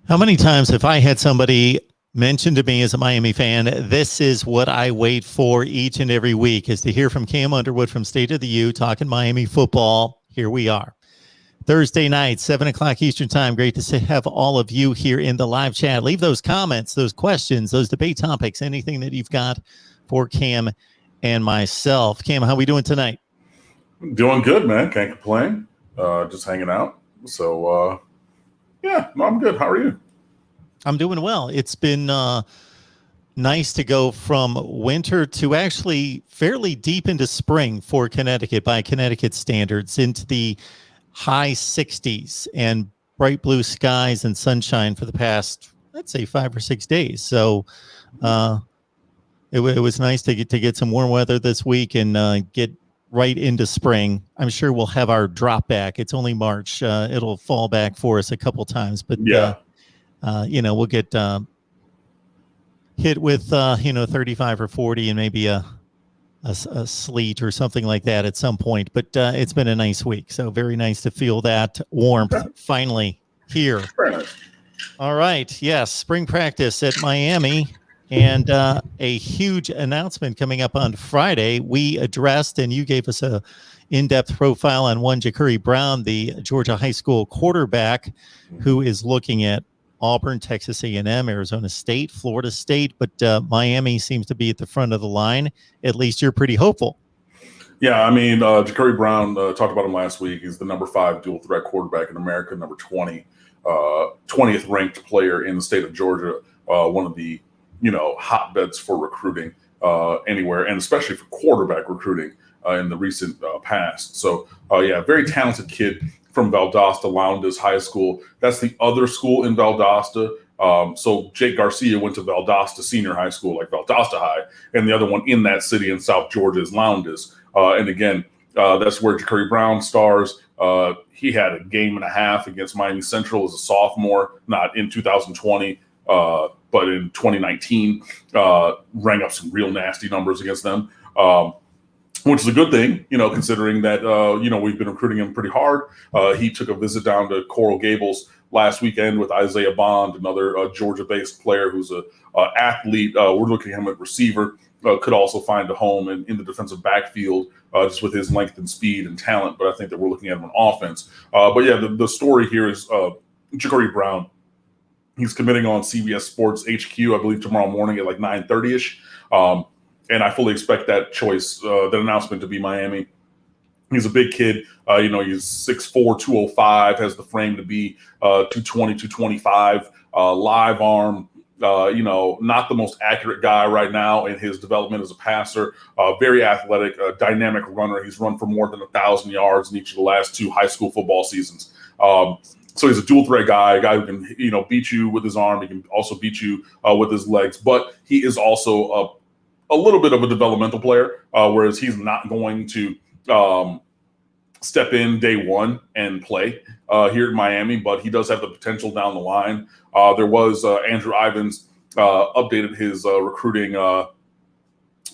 How many times have I had somebody mention to me as a Miami fan, this is what I wait for each and every week, is to hear from Cam Underwood from State of the U talking Miami football. Here we are. Thursday night, 7 o'clock Eastern time. Great to have all of you here in the live chat. Leave those comments, those questions, those debate topics, anything that you've got for Cam and myself. Cam, how are we doing tonight? Doing good, man. Can't complain. Just hanging out. So, yeah, no, I'm good. How are you? I'm doing well. It's been nice to go from winter to actually fairly deep into spring for Connecticut by Connecticut standards, into the high 60s and bright blue skies and sunshine for the past, let's say, 5 or 6 days. So it was nice to get some warm weather this week and get right into spring. I'm sure we'll have our drop back. It's only March. It'll fall back for us a couple times, but yeah. We'll get hit with 35 or 40 and maybe a sleet or something like that at some point. But it's been a nice week, so very nice to feel that warmth finally here. All right, yes, spring practice at Miami. And a huge announcement coming up on Friday. We addressed, and you gave us a in-depth profile on one JACURRI Brown, the Georgia high school quarterback, who is looking at Auburn, Texas A&M, Arizona State, Florida State, but Miami seems to be at the front of the line. At least you're pretty hopeful. Yeah, I mean, JACURRI Brown, talked about him last week. He's the number 5 dual threat quarterback in America, number 20, 20th ranked player in the state of Georgia, one of the hotbeds for recruiting anywhere, and especially for quarterback recruiting in the recent past. So, yeah, very talented kid from Valdosta Lowndes High School. That's the other school in Valdosta. So Jake Garcia went to Valdosta Senior High School, like Valdosta High, and the other one in that city in South Georgia is Lowndes. And again, that's where JACURRI Brown stars. He had a game and a half against Miami Central as a sophomore, not in 2020, but in 2019, rang up some real nasty numbers against them, which is a good thing, considering that, we've been recruiting him pretty hard. He took a visit down to Coral Gables last weekend with Isaiah Bond, another Georgia-based player who's an athlete. We're looking at him at receiver. Could also find a home in the defensive backfield just with his length and speed and talent. But I think that we're looking at him on offense. But yeah, the story here is JACURRI Brown. He's committing on CBS Sports HQ, I believe, tomorrow morning at like 9:30ish. And I fully expect that choice, that announcement, to be Miami. He's a big kid. He's 6'4", 205, has the frame to be 220, 225, live arm. Not the most accurate guy right now in his development as a passer. Very athletic, dynamic runner. He's run for more than 1,000 yards in each of the last 2 high school football seasons. So he's a dual threat guy, a guy who can, beat you with his arm. He can also beat you with his legs. But he is also a little bit of a developmental player, whereas he's not going to step in day one and play here in Miami, but he does have the potential down the line. There was Andrew Ivins updated his recruiting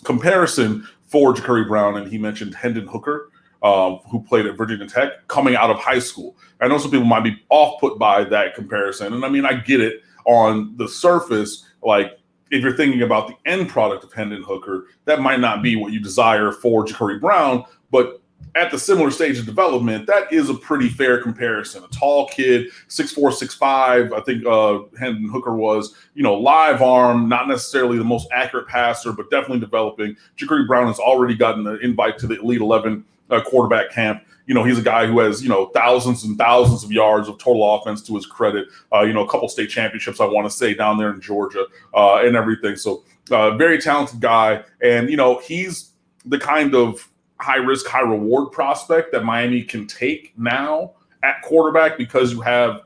comparison for JACURRI Brown, and he mentioned Hendon Hooker, who played at Virginia Tech, coming out of high school. I know some people might be off-put by that comparison, and I mean, I get it on the surface. Like, if you're thinking about the end product of Hendon Hooker, that might not be what you desire for JACURRI Brown, but at the similar stage of development, that is a pretty fair comparison. A tall kid, 6'4", 6'5", I think Hendon Hooker was, live arm, not necessarily the most accurate passer, but definitely developing. JACURRI Brown has already gotten an invite to the Elite 11 quarterback camp. He's a guy who has, thousands and thousands of yards of total offense to his credit. A couple state championships, I want to say, down there in Georgia and everything. So very talented guy. And, he's the kind of high risk, high reward prospect that Miami can take now at quarterback, because you have,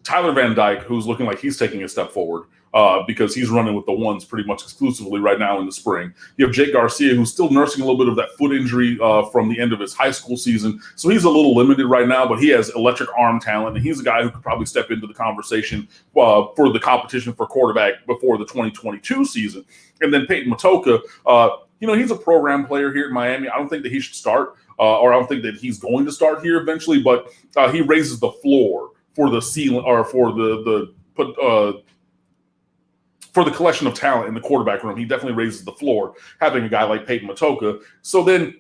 Tyler Van Dyke, who's looking like he's taking a step forward because he's running with the ones pretty much exclusively right now in the spring. You have Jake Garcia, who's still nursing a little bit of that foot injury from the end of his high school season. So he's a little limited right now, but he has electric arm talent, and he's a guy who could probably step into the conversation for the competition for quarterback before the 2022 season. And then Peyton Matoka, he's a program player here in Miami. I don't think that he should start, or I don't think that he's going to start here eventually, but he raises the floor for the ceiling or for the collection of talent in the quarterback room. He definitely raises the floor, having a guy like Peyton Matoka. So then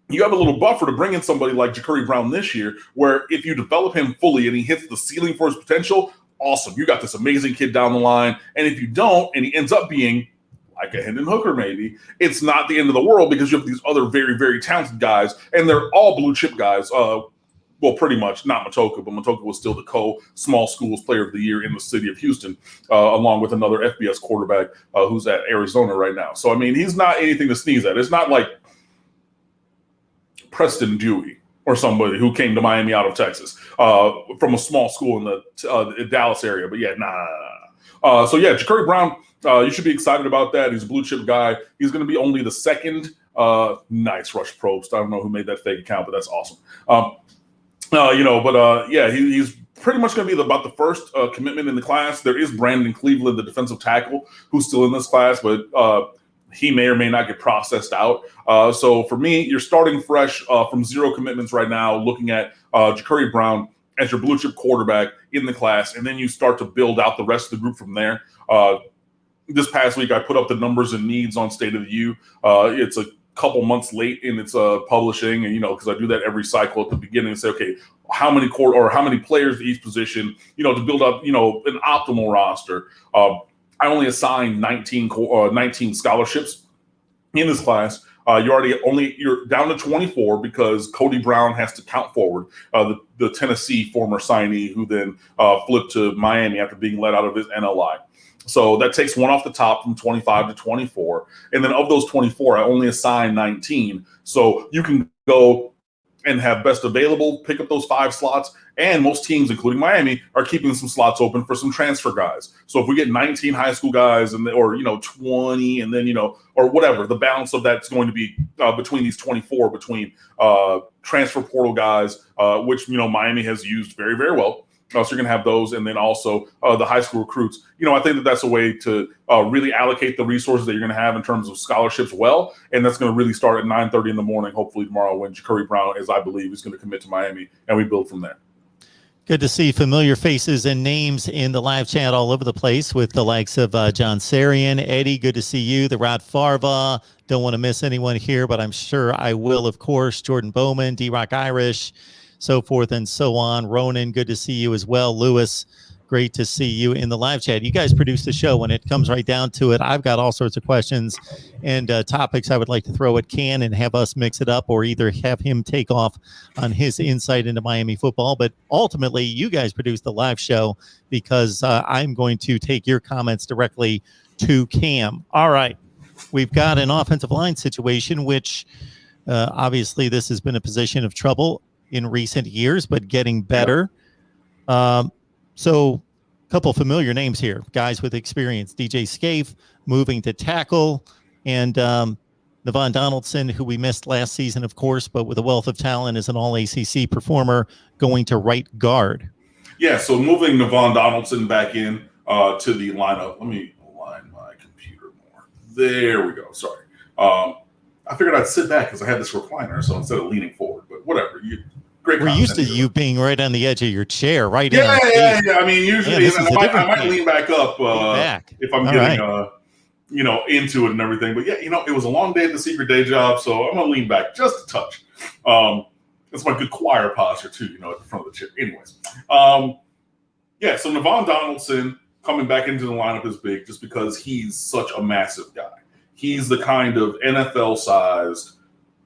you have a little buffer to bring in somebody like JACURRI Brown this year, where if you develop him fully and he hits the ceiling for his potential, awesome. You got this amazing kid down the line. And if you don't, and he ends up being like a Hendon Hooker, maybe, it's not the end of the world, because you have these other very, very talented guys, and they're all blue chip guys. Well, pretty much, not Matoka, but Matoka was still the small schools player of the year in the city of Houston, along with another FBS quarterback who's at Arizona right now. So, I mean, he's not anything to sneeze at. It's not like Preston Dewey or somebody who came to Miami out of Texas from a small school in the Dallas area. But yeah, so yeah, JACURRI Brown, you should be excited about that. He's a blue chip guy. He's going to be only the second. Nice Rush Probst. I don't know who made that fake account, but that's awesome. Yeah, he's pretty much going to be about the first commitment in the class. There is Brandon Cleveland, the defensive tackle, who's still in this class, but he may or may not get processed out. So for me, you're starting fresh from 0 commitments right now, looking at JACURRI Brown as your blue chip quarterback in the class, and then you start to build out the rest of the group from there. This past week, I put up the numbers and needs on State of the U. It's a couple months late in its publishing, and because I do that every cycle at the beginning and say, okay, how many players to each position, to build up, an optimal roster. I only assigned 19 scholarships in this class. You're down to 24 because Cody Brown has to count forward, the Tennessee former signee who then flipped to Miami after being let out of his NLI. So that takes one off the top from 25 to 24. And then of those 24, I only assign 19. So you can go and have best available, pick up those 5 slots. And most teams, including Miami, are keeping some slots open for some transfer guys. So if we get 19 high school guys or 20 and then, or whatever, the balance of that's going to be between these 24, between transfer portal guys, which, Miami has used very, very well. So you're going to have those, and then also the high school recruits. I think that's a way to really allocate the resources that you're going to have in terms of scholarships well, and that's going to really start at 9:30 in the morning, hopefully tomorrow, when JACURRI Brown, as I believe, is going to commit to Miami, and we build from there. Good to see familiar faces and names in the live chat all over the place with the likes of John Sarian. Eddie, good to see you. The Rod Farva. Don't want to miss anyone here, but I'm sure I will, of course. Jordan Bowman, D-Rock Irish, so forth and so on. Ronan, good to see you as well. Lewis, great to see you in the live chat. You guys produce the show. When it comes right down to it, I've got all sorts of questions and topics I would like to throw at Can and have us mix it up, or either have him take off on his insight into Miami football. But ultimately, you guys produce the live show because I'm going to take your comments directly to Cam. All right. We've got an offensive line situation, which obviously this has been a position of trouble in recent years, but getting better. So a couple familiar names here, guys with experience. DJ Scaife moving to tackle, and Navon Donaldson, who we missed last season, of course, but with a wealth of talent as an all-ACC performer, going to right guard. Yeah, so moving Navon Donaldson back in to the lineup. Let me align my computer more. There we go. Sorry. I figured I'd sit back because I had this recliner, so instead of leaning forward, but whatever. We're used to you being right on the edge of your chair, right? Yeah. I mean, usually I might lean back up if I'm getting, into it and everything. But yeah, it was a long day at the secret day job, so I'm gonna lean back just a touch. That's my good choir posture too, at the front of the chair. Anyways, so Navon Donaldson coming back into the lineup is big, just because he's such a massive guy. He's the kind of NFL-sized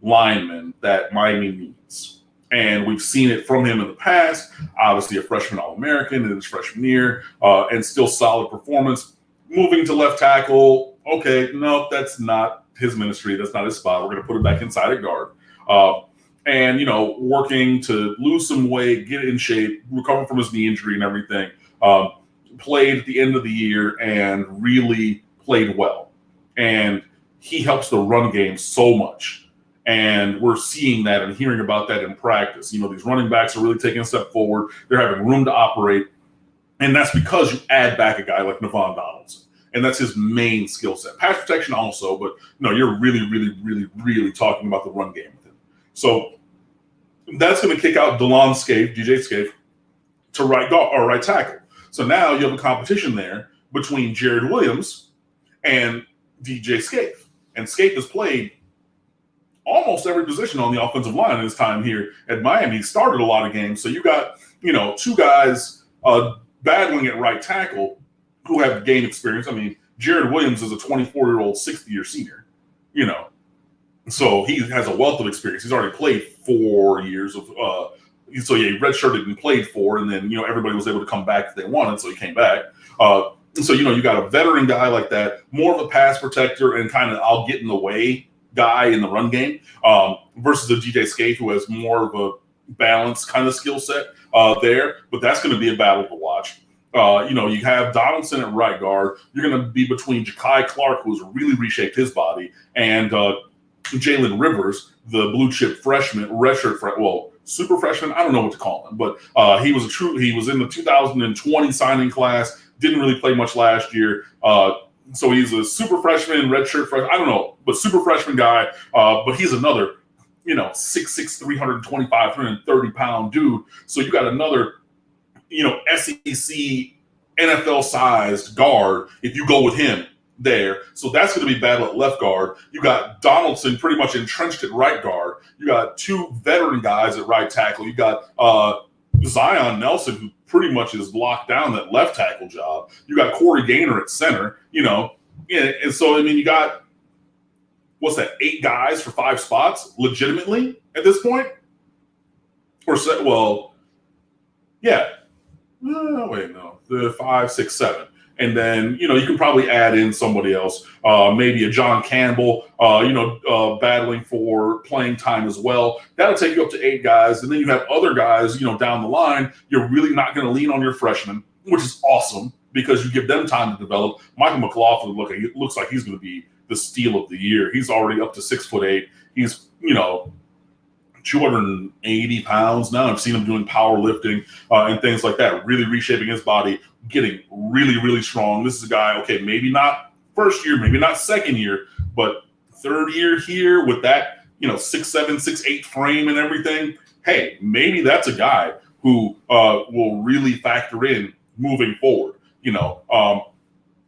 lineman that Miami needs. And we've seen it from him in the past. Obviously, a freshman All-American in his freshman year, and still solid performance. Moving to left tackle, okay, no, that's not his ministry. That's not his spot. We're going to put him back inside at guard. And, working to lose some weight, get in shape, recover from his knee injury and everything. Played at the end of the year and really played well. And he helps the run game so much. And we're seeing that and hearing about that in practice. These running backs are really taking a step forward. They're having room to operate. And that's because you add back a guy like Navon Donaldson. And that's his main skill set. Pass protection also, but you're really, really, really, really talking about the run game with him. So that's going to kick out DJ Scaife, to right guard or right tackle. So now you have a competition there between Jared Williams and DJ Scaife. And Scaife has played almost every position on the offensive line in his time here at Miami. He started a lot of games. So you got, two guys battling at right tackle who have game experience. I mean, Jared Williams is a 24-year-old, 60-year senior, So he has a wealth of experience. He's already played 4 years of he redshirted and played 4, and then, everybody was able to come back if they wanted, so he came back. So, you got a veteran guy like that, more of a pass protector and kind of I'll get in the way guy in the run game versus a DJ Scaife who has more of a balanced kind of skill set there. But that's going to be a battle to watch. You have Donaldson at right guard. You're going to be between Ja'Kai Clark, who's really reshaped his body, and Jalen Rivers, the blue chip freshman, super freshman. I don't know what to call him, but he was in the 2020 signing class. Didn't really play much last year. So he's a super freshman, redshirt freshman. I don't know, but super freshman guy. But he's another, 6'6", 325, 330-pound dude. So you got another, SEC, NFL-sized guard if you go with him there. So that's going to be battle at left guard. You got Donaldson pretty much entrenched at right guard. You got 2 veteran guys at right tackle. You got Zion Nelson, who pretty much is locked down that left tackle job. You got Corey Gaynor at center, and so, you got, 8 guys for 5 spots, legitimately, at this point? The 5, 6, 7. And then, you can probably add in somebody else, maybe a John Campbell, battling for playing time as well. That'll take you up to 8 guys. And then you have other guys, down the line. You're really not going to lean on your freshmen, which is awesome because you give them time to develop. Michael McLaughlin looks like he's going to be the steal of the year. He's already up to 6'8". He's, 280 pounds now. I've seen him doing powerlifting and things like that, really reshaping his body, getting really, really strong. This is a guy, okay, maybe not first year, maybe not second year, but third year here with that, 6'7", 6'8" frame and everything. Hey, maybe that's a guy who will really factor in moving forward.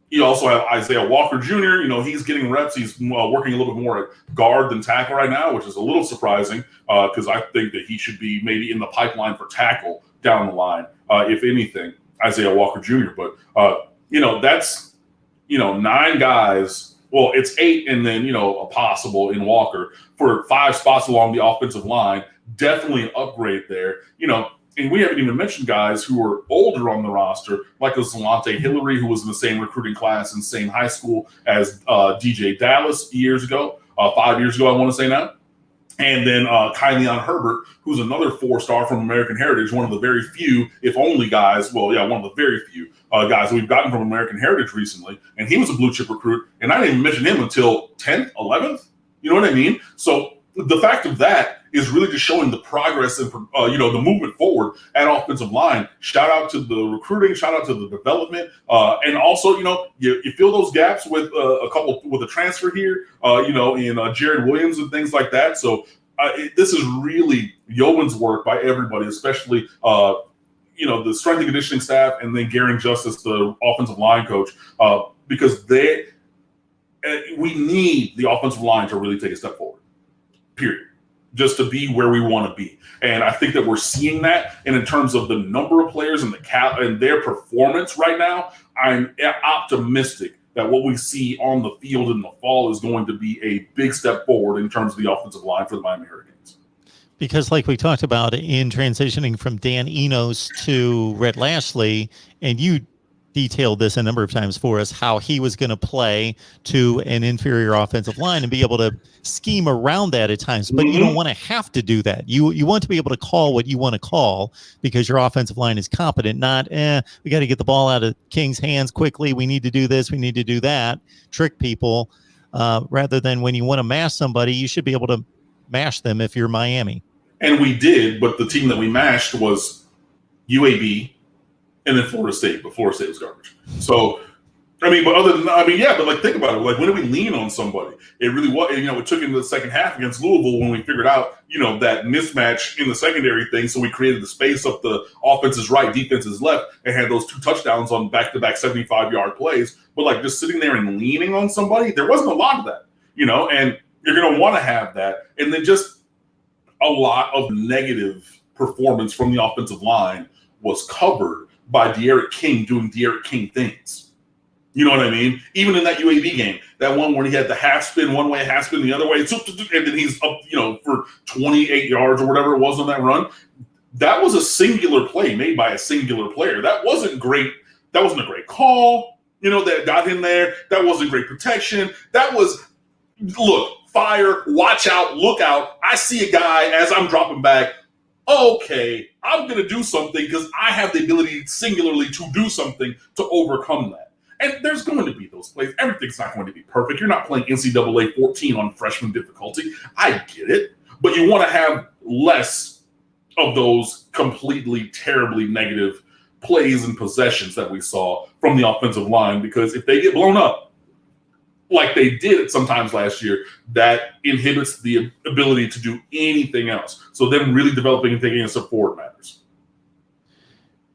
You also have Isaiah Walker Jr. He's getting reps. He's working a little bit more at guard than tackle right now, which is a little surprising because I think that he should be maybe in the pipeline for tackle down the line, if anything, Isaiah Walker Jr. But, that's, 9 guys. Well, it's 8 and then, a possible in Walker for 5 spots along the offensive line. Definitely an upgrade there. And we haven't even mentioned guys who are older on the roster, like a Zelante Hillary, who was in the same recruiting class and same high school as DJ Dallas years ago, 5 years ago, I want to say now. And then Kylian Herbert, who's another 4-star from American Heritage, one of the very few, if only guys, one of the very few guys we've gotten from American Heritage recently. And he was a blue chip recruit. And I didn't even mention him until 10th, 11th. You know what I mean? So the fact of that is really just showing the progress and, the movement forward at offensive line. Shout out to the recruiting, shout out to the development. And also, you fill those gaps with a transfer here, in Jared Williams and things like that. So this is really yeoman's work by everybody, especially, the strength and conditioning staff and then Garen Justice, the offensive line coach, because we need the offensive line to really take a step forward, period. Just to be where we want to be. And I think that we're seeing that. And in terms of the number of players and and their performance right now, I'm optimistic that what we see on the field in the fall is going to be a big step forward in terms of the offensive line for the Miami Hurricanes. Because like we talked about in transitioning from Dan Enos to Rhett Lashley, and you detailed this a number of times for us, how he was going to play to an inferior offensive line and be able to scheme around that at times. But you don't want to have to do that. You want to be able to call what you want to call because your offensive line is competent, not, we got to get the ball out of King's hands quickly. We need to do this. We need to do that. Trick people. Rather than when you want to mash somebody, you should be able to mash them if you're Miami. And we did, but the team that we mashed was UAB, and then Florida State, but Florida State was garbage. So, I mean, but other than, I mean, yeah, but like, think about it. Like, when did we lean on somebody? It really was, it took into the second half against Louisville when we figured out, that mismatch in the secondary thing. So we created the space up the offense's right, defense's left, and had those 2 touchdowns on back-to-back 75-yard plays. But like, just sitting there and leaning on somebody, there wasn't a lot of that, and you're going to want to have that. And then just a lot of negative performance from the offensive line was covered by De'Aaron King doing De'Aaron King things. You know what I mean? Even in that UAB game, that one where he had the half spin one way, half spin the other way, and then he's up, for 28 yards or whatever it was on that run. That was a singular play made by a singular player. That wasn't great. That wasn't a great call, that got him there. That wasn't great protection. That was, look, fire, watch out, look out. I see a guy as I'm dropping back. Okay, I'm going to do something because I have the ability singularly to do something to overcome that. And there's going to be those plays. Everything's not going to be perfect. You're not playing NCAA 14 on freshman difficulty. I get it. But you want to have less of those completely terribly negative plays and possessions that we saw from the offensive line, because if they get blown up, like they did sometimes last year, that inhibits the ability to do anything else. So them really developing and taking a step forward matters.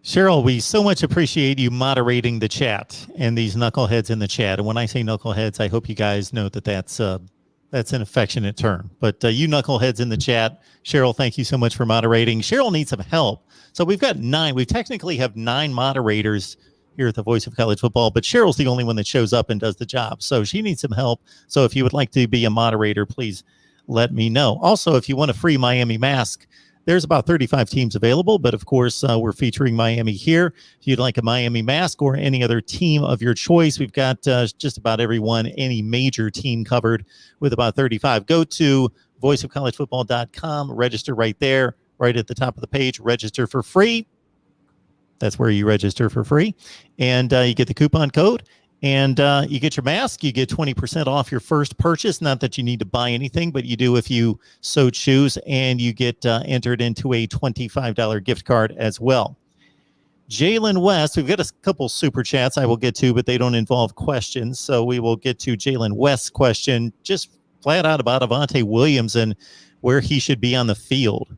Cheryl, we so much appreciate you moderating the chat and these knuckleheads in the chat. And when I say knuckleheads, I hope you guys know that that's an affectionate term. But you knuckleheads in the chat, Cheryl, thank you so much for moderating. Cheryl needs some help. So we've got 9. We technically have 9 moderators here at the Voice of College Football, but Cheryl's the only one that shows up and does the job. So she needs some help. So if you would like to be a moderator, please let me know. Also, if you want a free Miami mask, there's about 35 teams available, but of course, we're featuring Miami here. If you'd like a Miami mask or any other team of your choice, we've got just about everyone, any major team covered with about 35. Go to voiceofcollegefootball.com, register right there, right at the top of the page, register for free. That's where you register for free. And you get the coupon code. And you get your mask. You get 20% off your first purchase. Not that you need to buy anything, but you do if you so choose. And you get entered into a $25 gift card as well. Jalen West, we've got a couple super chats I will get to, but they don't involve questions. So we will get to Jalen West's question just flat out about Avante Williams and where he should be on the field.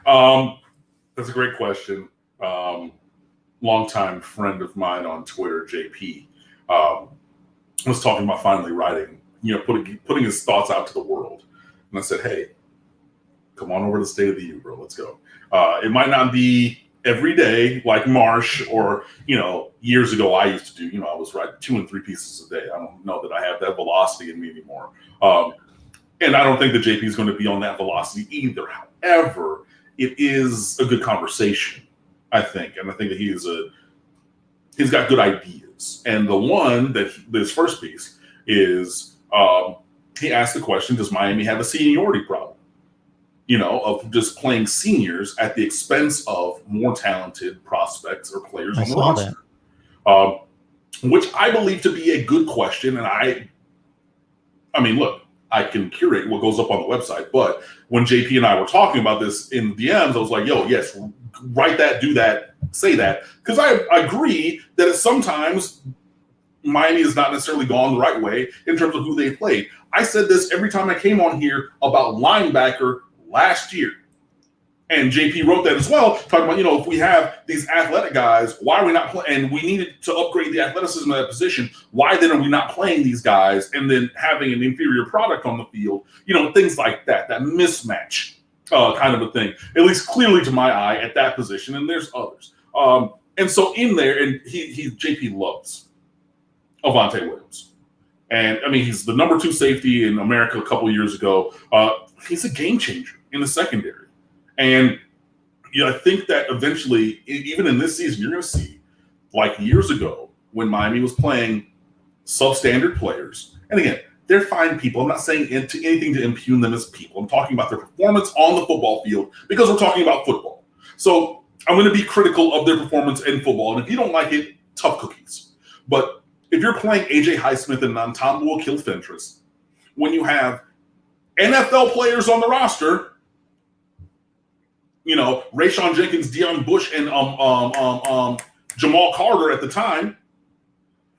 That's a great question. Longtime friend of mine on Twitter, JP, was talking about finally writing, putting his thoughts out to the world. And I said, hey, come on over to the State of the U, bro. Let's go. It might not be every day like Marsh or, years ago I used to do. I was writing 2 and 3 pieces a day. I don't know that I have that velocity in me anymore. And I don't think that JP is going to be on that velocity either. However, it is a good conversation, I think. And I think that he's got good ideas. And the one this first piece is he asked the question, does Miami have a seniority problem? Of just playing seniors at the expense of more talented prospects or players on the roster. Which I believe to be a good question. And I mean, look, I can curate what goes up on the website. But when JP and I were talking about this in DMs, I was like, yo, yes, write that, do that, say that. Because I agree that sometimes Miami has not necessarily gone the right way in terms of who they played. I said this every time I came on here about linebacker last year. And JP wrote that as well, talking about, if we have these athletic guys, why are we not playing? And we needed to upgrade the athleticism of that position. Why then are we not playing these guys and then having an inferior product on the field? Things like that mismatch kind of a thing, at least clearly to my eye at that position. And there's others. And so in there, and JP loves Avante Williams. And I mean, he's the number 2 safety in America a couple years ago. He's a game changer in the secondary. And I think that eventually, even in this season, you're going to see, like years ago, when Miami was playing substandard players. And again, they're fine people. I'm not saying anything to impugn them as people. I'm talking about their performance on the football field because we're talking about football. So I'm going to be critical of their performance in football. And if you don't like it, tough cookies. But if you're playing A.J. Highsmith and Nantambu Kilfentress, when you have NFL players on the roster, Rayshawn Jenkins, Deion Bush, and Jamal Carter at the time,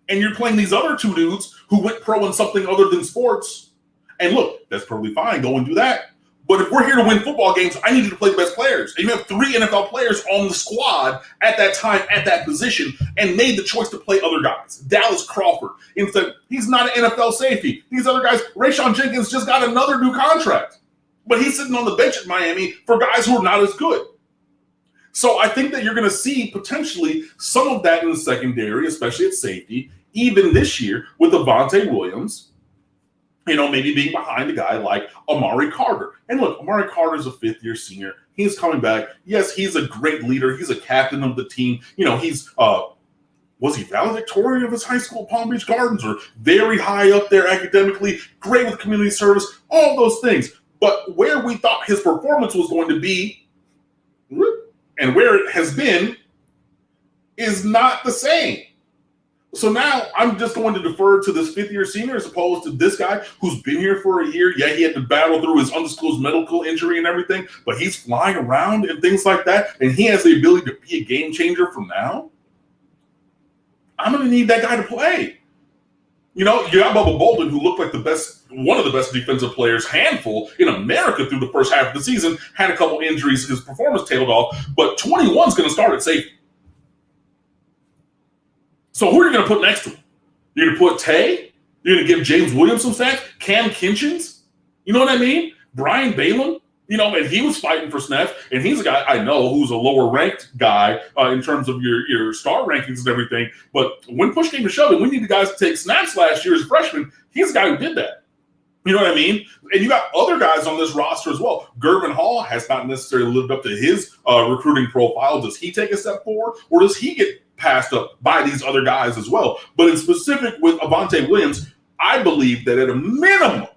and you're playing these other two dudes who went pro in something other than sports. And look, that's perfectly fine. Go and do that. But if we're here to win football games, I need you to play the best players. And you have 3 NFL players on the squad at that time, at that position, and made the choice to play other guys. Dallas Crawford, instead, he's not an NFL safety. These other guys, Rayshon Jenkins just got another new contract. But he's sitting on the bench at Miami for guys who are not as good. So I think that you're going to see potentially some of that in the secondary, especially at safety, even this year with Avante Williams, maybe being behind a guy like Amari Carter. And look, Amari Carter is a 5th-year senior. He's coming back. Yes, he's a great leader. He's a captain of the team. He's was he valedictorian of his high school, Palm Beach Gardens, or very high up there academically, great with community service, all those things. But where we thought his performance was going to be and where it has been is not the same. So now I'm just going to defer to this 5th-year senior as opposed to this guy who's been here for a year. Yeah, he had to battle through his undisclosed medical injury and everything, but he's flying around and things like that, and he has the ability to be a game changer from now. I'm going to need that guy to play. You got Bubba Bolden, who looked like one of the best defensive players, handful in America through the first half of the season, had a couple injuries, his performance tailed off, but 21's going to start at safety. So who are you going to put next to him? You're going to put Tay? You're going to give James Williams some snaps? Cam Kinchins? You know what I mean? Brian Balen? And he was fighting for snaps, and he's a guy I know who's a lower-ranked guy in terms of your star rankings and everything. But when push came to shove, and we needed guys to take snaps last year as freshmen, he's a guy who did that. You know what I mean? And you got other guys on this roster as well. Gervin Hall has not necessarily lived up to his recruiting profile. Does he take a step forward, or does he get passed up by these other guys as well? But in specific with Avante Williams, I believe that at a minimum,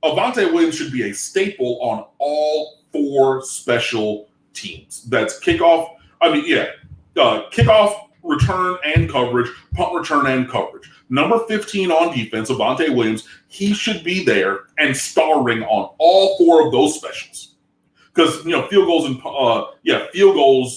Avante Williams should be a staple on all 4 special teams. That's kickoff, return and coverage, punt return and coverage. Number 15 on defense, Avante Williams, he should be there and starring on all 4 of those specials. Because, field goals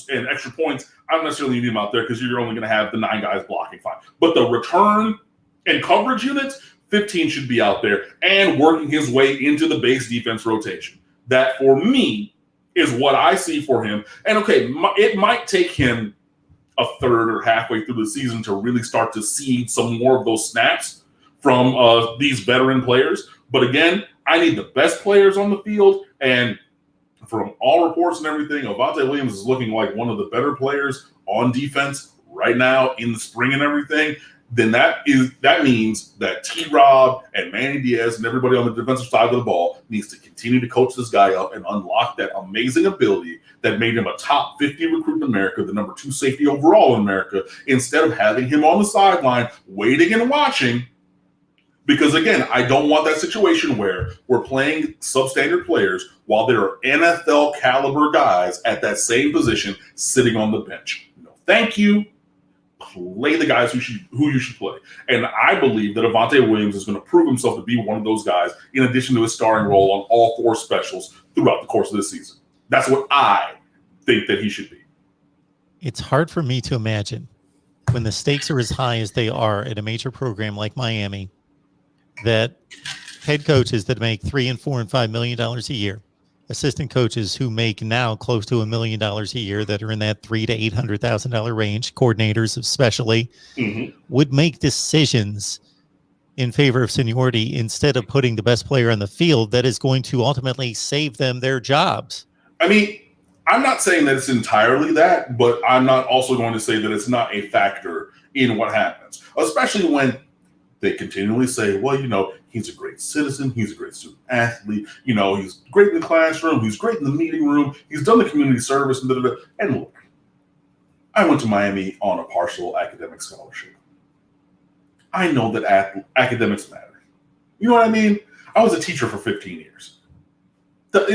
and extra points, I don't necessarily need them out there because you're only going to have the 9 guys blocking, fine. But the return and coverage units, 15 should be out there and working his way into the base defense rotation. That, for me, is what I see for him. And, okay, it might take him a third or halfway through the season to really start to see some more of those snaps from these veteran players. But, again, I need the best players on the field. And from all reports and everything, Avante Williams is looking like one of the better players on defense right now in the spring and everything. Then that means that T-Rob and Manny Diaz and everybody on the defensive side of the ball needs to continue to coach this guy up and unlock that amazing ability that made him a top 50 recruit in America, the number 2 safety overall in America, instead of having him on the sideline waiting and watching. Because, again, I don't want that situation where we're playing substandard players while there are NFL caliber guys at that same position sitting on the bench. No, thank you. Play the guys who you should play. And I believe that Avante Williams is going to prove himself to be one of those guys in addition to his starring role on all 4 specials throughout the course of this season. That's what I think that he should be. It's hard for me to imagine when the stakes are as high as they are at a major program like Miami that head coaches that make $3 and $4 and $5 million a year, assistant coaches who make now close to $1 million a year that are in that $300,000 to $800,000 range, coordinators especially, would make decisions in favor of seniority instead of putting the best player on the field that is going to ultimately save them their jobs. I mean, I'm not saying that it's entirely that, but I'm not also going to say that it's not a factor in what happens, especially when they continually say, well, he's a great citizen. He's a great student athlete. He's great in the classroom. He's great in the meeting room. He's done the community service. And look, I went to Miami on a partial academic scholarship. I know that academics matter. You know what I mean? I was a teacher for 15 years. I've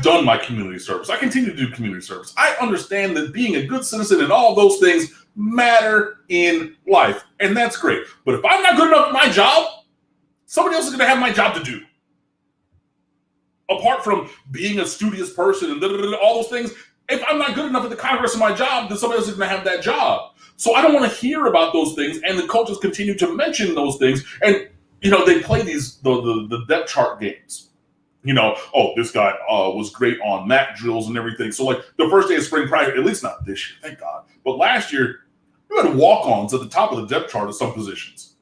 done my community service. I continue to do community service. I understand that being a good citizen and all those things matter in life, and that's great. But if I'm not good enough at my job, somebody else is going to have my job to do. Apart from being a studious person and all those things, if I'm not good enough at the congress of my job, then somebody else is going to have that job. So I don't want to hear about those things, and the coaches continue to mention those things. And, they play the depth chart games. Oh, this guy was great on mat drills and everything. So, like, the first day of spring practice, at least not this year, thank God. But last year, you had walk-ons at the top of the depth chart at some positions.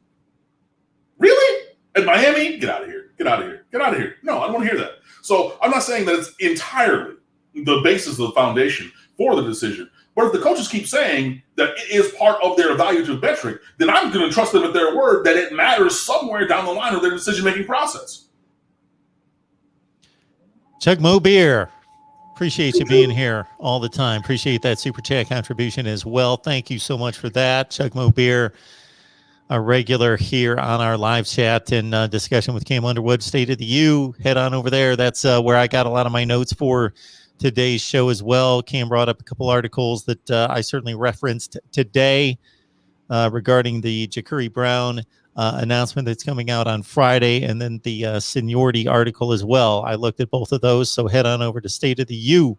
Really? At Miami? Get out of here. Get out of here. Get out of here. No, I don't want to hear that. So I'm not saying that it's entirely the basis of the foundation for the decision. But if the coaches keep saying that it is part of their evaluative metric, then I'm going to trust them at their word that it matters somewhere down the line of their decision-making process. Chuck Mo Beer, appreciate you being here all the time. Appreciate that super chat contribution as well. Thank you so much for that. Chuck Mo Beer, a regular here on our live chat and discussion with Cam Underwood. State of the U, head on over there. That's where I got a lot of my notes for today's show as well. Cam brought up a couple articles that I certainly referenced today regarding the JACURRI Brown announcement that's coming out on Friday, and then the seniority article as well. I looked at both of those, so head on over to State of the U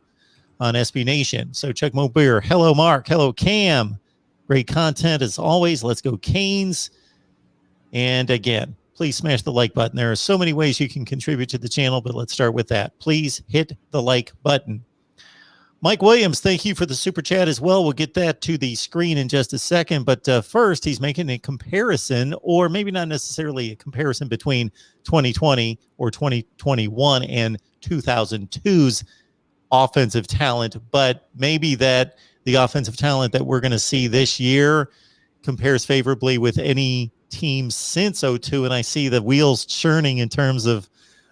on SB Nation. So Chuck Mo Beer, hello Mark, hello Cam. Great content as always. Let's go Canes. And again, please smash the like button. There are so many ways you can contribute to the channel, but let's start with that. Please hit the like button. Mike Williams, thank you for the super chat as well. We'll get that to the screen in just a second. But first, he's making a comparison, or maybe not necessarily a comparison between 2020 or 2021 and 2002's offensive talent, but maybe that the offensive talent that we're going to see this year compares favorably with any team since 02. And I see the wheels churning in terms of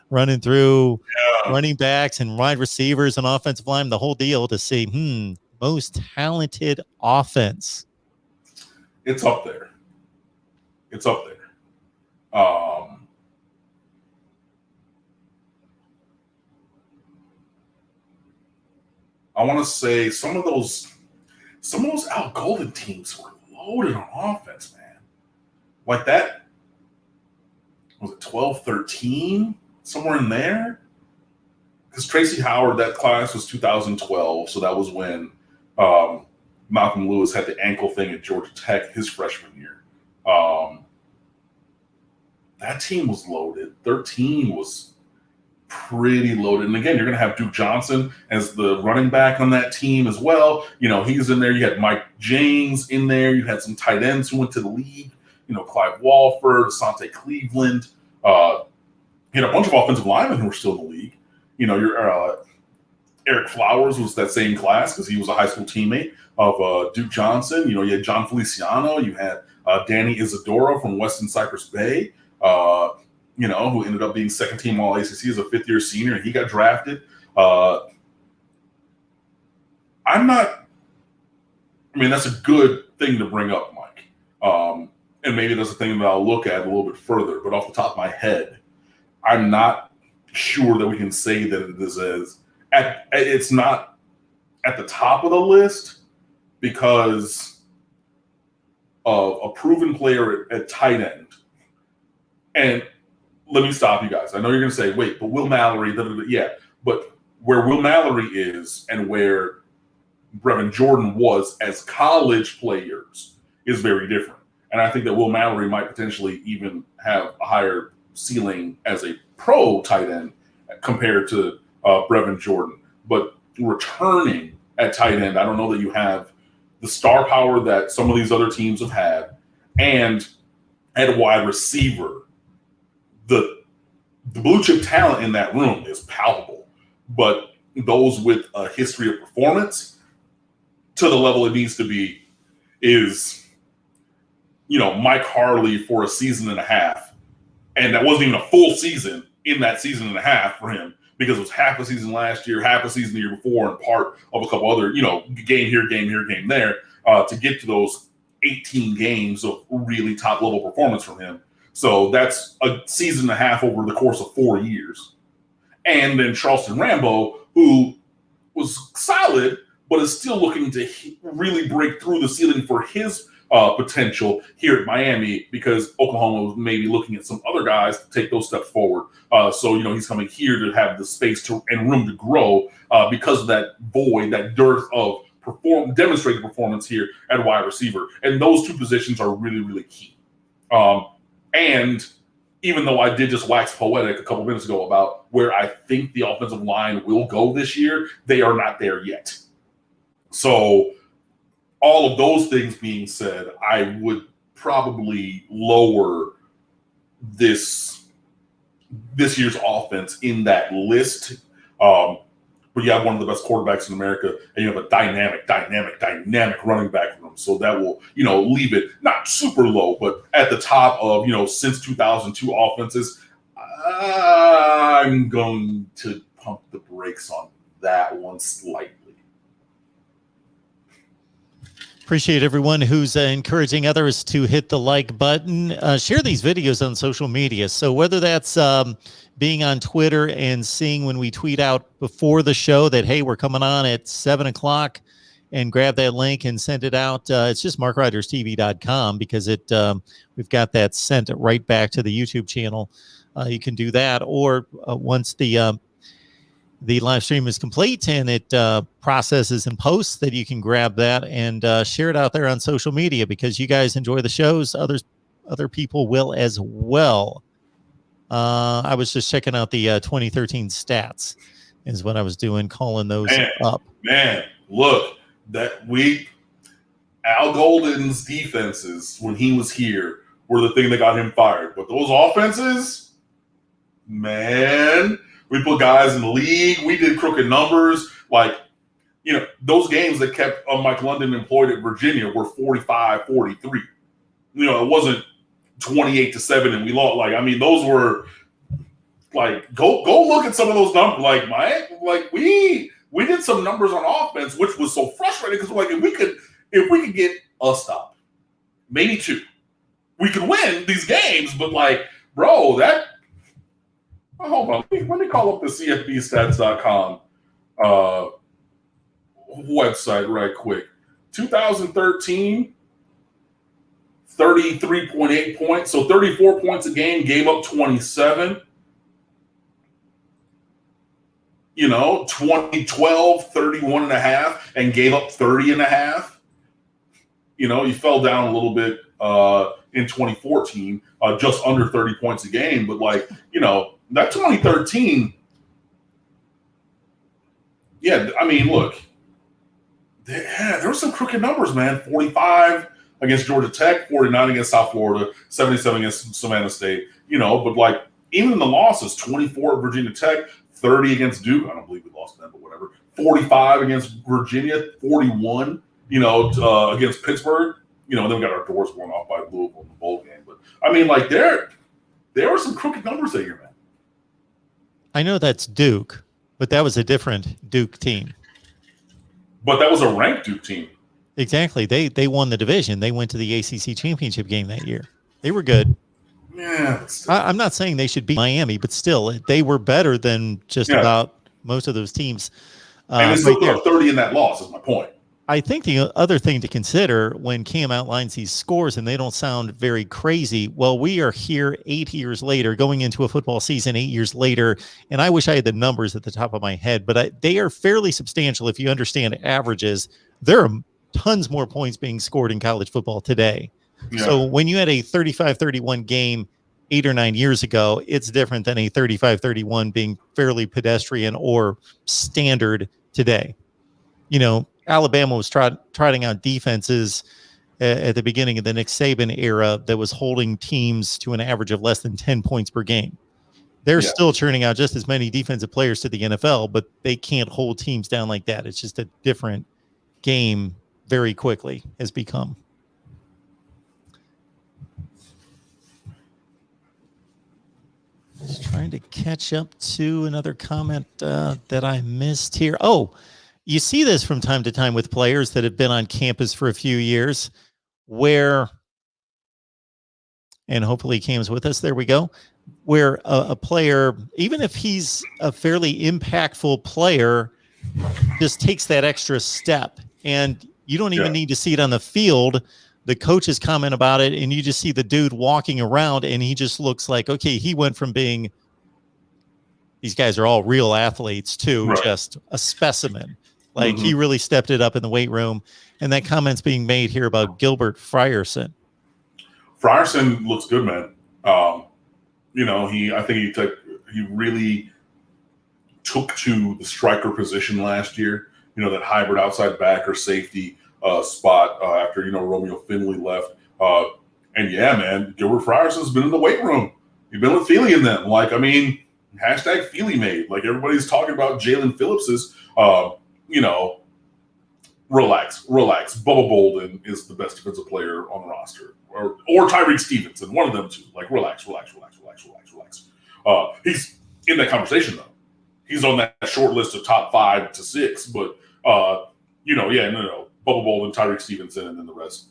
running through running backs and wide receivers and offensive line, the whole deal, to see most talented offense. It's up there. It's up there. I want to say some of those Al Golden teams were loaded on offense, man. Like that, was it 12-13? Somewhere in there? Because Tracy Howard, that class was 2012, so that was when Malcolm Lewis had the ankle thing at Georgia Tech his freshman year. That team was loaded. 13 was pretty loaded. And again, you're going to have Duke Johnson as the running back on that team as well. He's in there. You had Mike James in there. You had some tight ends who went to the league. Clive Walford, Asante Cleveland. You had a bunch of offensive linemen who were still in the league. Your Eric Flowers was that same class because he was a high school teammate of Duke Johnson. You had John Feliciano. You had Danny Isadora from Weston Cypress Bay, who ended up being second team All ACC as a fifth-year senior, and he got drafted. That's a good thing to bring up, Mike. And maybe that's a thing that I'll look at a little bit further. But off the top of my head, I'm not sure that we can say that it is it's not at the top of the list because of a proven player at tight end. And let me stop you guys. I know you're going to say, wait, but Will Mallory, yeah. But where Will Mallory is and where Brevin Jordan was as college players is very different. And I think that Will Mallory might potentially even have a higher ceiling as a pro tight end compared to Brevin Jordan. But returning at tight end, I don't know that you have the star power that some of these other teams have had. And at wide receiver, the blue chip talent in that room is palpable. But those with a history of performance to the level it needs to be is, Mike Harley for a season and a half. And that wasn't even a full season in that season and a half for him because it was half a season last year, half a season the year before, and part of a couple other, game here, game there, to get to those 18 games of really top level performance from him. So that's a season and a half over the course of 4 years. And then Charleston Rambo, who was solid, but is still looking to really break through the ceiling for his potential here at Miami because Oklahoma was maybe looking at some other guys to take those steps forward. So he's coming here to have the space and room to grow because of that void, that dearth of demonstrate the performance here at wide receiver. And those two positions are really, really key. And even though I did just wax poetic a couple minutes ago about where I think the offensive line will go this year, they are not there yet. So all of those things being said, I would probably lower this year's offense in that list. But you have one of the best quarterbacks in America, and you have a dynamic running back room. So that will, leave it not super low, but at the top of, since 2002 offenses. I'm going to pump the brakes on that one slightly. Appreciate everyone who's encouraging others to hit the like button. Share these videos on social media. So whether that's being on Twitter and seeing when we tweet out before the show that, hey, we're coming on at 7 o'clock, and grab that link and send it out. It's just MarkRogersTV.com because we've got that sent right back to the YouTube channel. You can do that, or once the live stream is complete and it processes and posts, that you can grab that and share it out there on social media, because you guys enjoy the shows. Other people will as well. I was just checking out the 2013 stats is what I was doing, calling those up. Man, look, that week, Al Golden's defenses when he was here were the thing that got him fired. But those offenses, man, we put guys in the league. We did crooked numbers. Like, those games that kept Mike London employed at Virginia were 45-43. It wasn't 28-7 and we lost. Those were go look at some of those numbers. We did some numbers on offense, which was so frustrating because if we could get a stop, maybe two, we could win these games. But hold on, let me call up the CFBstats.com website right quick. 2013, 33.8 points, so 34 points a game, gave up 27. 2012, 31.5, and gave up 30.5. You fell down a little bit in 2014, just under 30 points a game. But that 2013, look, there were some crooked numbers, man. 45 against Georgia Tech, 49 against South Florida, 77 against Savannah State. But even in the losses, 24 at Virginia Tech, 30 against Duke. I don't believe we lost them, but whatever. 45 against Virginia, 41, against Pittsburgh. Then we got our doors blown off by Louisville in the bowl game. But there were some crooked numbers that year, man. I know that's Duke, but that was a different Duke team. But that was a ranked Duke team. Exactly. They won the division. They went to the ACC championship game that year. They were good. Yeah. I'm not saying they should beat Miami, but still, they were better than just about most of those teams. And they still put up 30 in that loss, is my point. I think the other thing to consider when Cam outlines these scores, and they don't sound very crazy, well, we are here 8 years later, going into a football season 8 years later, and I wish I had the numbers at the top of my head, but they are fairly substantial if you understand averages. There are tons more points being scored in college football today. Yeah. So when you had a 35-31 game 8 or 9 years ago, it's different than a 35-31 being fairly pedestrian or standard today. Alabama was trotting out defenses at the beginning of the Nick Saban era that was holding teams to an average of less than 10 points per game. They're still churning out just as many defensive players to the NFL, but they can't hold teams down like that. It's just a different game very quickly has become. Just trying to catch up to another comment that I missed here. Oh, you see this from time to time with players that have been on campus for a few years where, and hopefully Cam's with us, there we go, where a player, even if he's a fairly impactful player, just takes that extra step. And you don't even need to see it on the field. The coaches comment about it, and you just see the dude walking around, and he just looks like, okay, he went from being, these guys are all real athletes, to just a specimen. Like he really stepped it up in the weight room. And that comment's being made here about Gilbert Frierson. Frierson looks good, man. I think he really took to the striker position last year. That hybrid outside back or safety spot after Romeo Finley left. And yeah, man, Gilbert Frierson's been in the weight room. He's been with Feely and them. Hashtag Feely made. Like everybody's talking about Jalen Phillips's. Relax. Bubba Bolden is the best defensive player on the roster, or Tyreek Stevenson, one of them two. Like relax. He's in that conversation though. He's on that short list of top 5 to 6, but Bubba Bolden, Tyreek Stevenson, and then the rest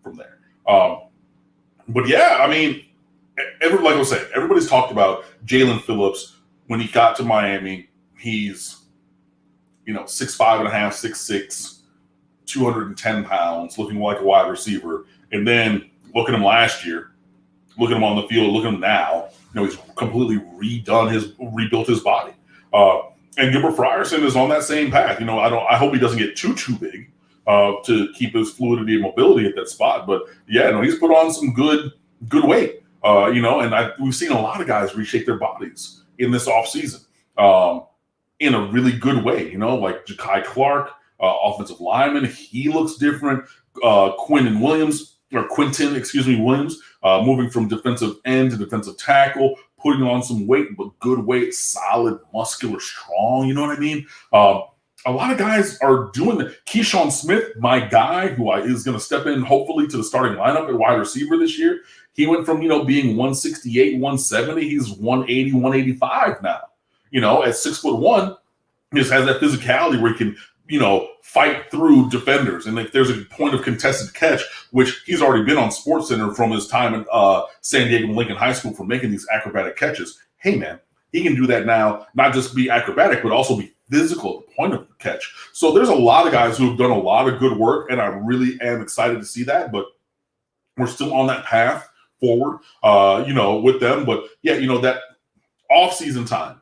from there. But yeah, I mean, like I was saying, everybody's talked about Jalen Phillips. When he got to Miami, he's 6'5.5", 6'6", 210 pounds, looking like a wide receiver. And then look at him last year, look at him on the field, look at him now. He's completely rebuilt his body. And Gilbert Frierson is on that same path. I hope he doesn't get too big to keep his fluidity and mobility at that spot. But yeah, no, he's put on some good weight. And we've seen a lot of guys reshape their bodies in this offseason in a really good way. Like Ja'Kai Clark, offensive lineman, he looks different. Quentin Williams, moving from defensive end to defensive tackle, putting on some weight, but good weight, solid, muscular, strong. You know what I mean? A lot of guys are doing that. Keyshawn Smith, my guy, who is going to step in hopefully to the starting lineup at wide receiver this year. He went from, being 168, 170. He's 180, 185 now. At 6'1", he just has that physicality where he can, fight through defenders. And if there's a point of contested catch, which he's already been on SportsCenter from his time in San Diego and Lincoln High School for making these acrobatic catches. Hey, man, he can do that now, not just be acrobatic, but also be physical at the point of the catch. So there's a lot of guys who have done a lot of good work, and I really am excited to see that. But we're still on that path forward, with them. But yeah, that off-season time,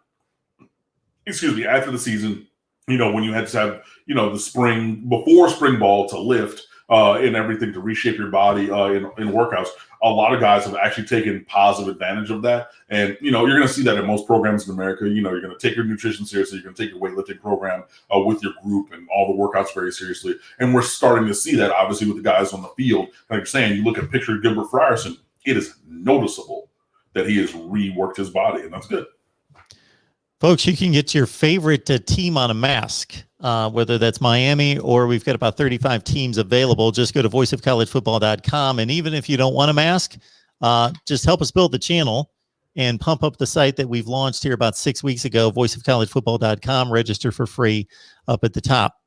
after the season, when you had to have, the spring, before spring ball to lift and everything to reshape your body in workouts, a lot of guys have actually taken positive advantage of that. And, you're going to see that in most programs in America. You're going to take your nutrition seriously. You're going to take your weightlifting program with your group and all the workouts very seriously. And we're starting to see that, obviously, with the guys on the field. Like you're saying, you look at a picture of Gilbert Frierson, it is noticeable that he has reworked his body, and that's good. Folks, you can get your favorite team on a mask, whether that's Miami or we've got about 35 teams available. Just go to voiceofcollegefootball.com. And even if you don't want a mask, just help us build the channel and pump up the site that we've launched here about 6 weeks ago, voiceofcollegefootball.com. Register for free up at the top.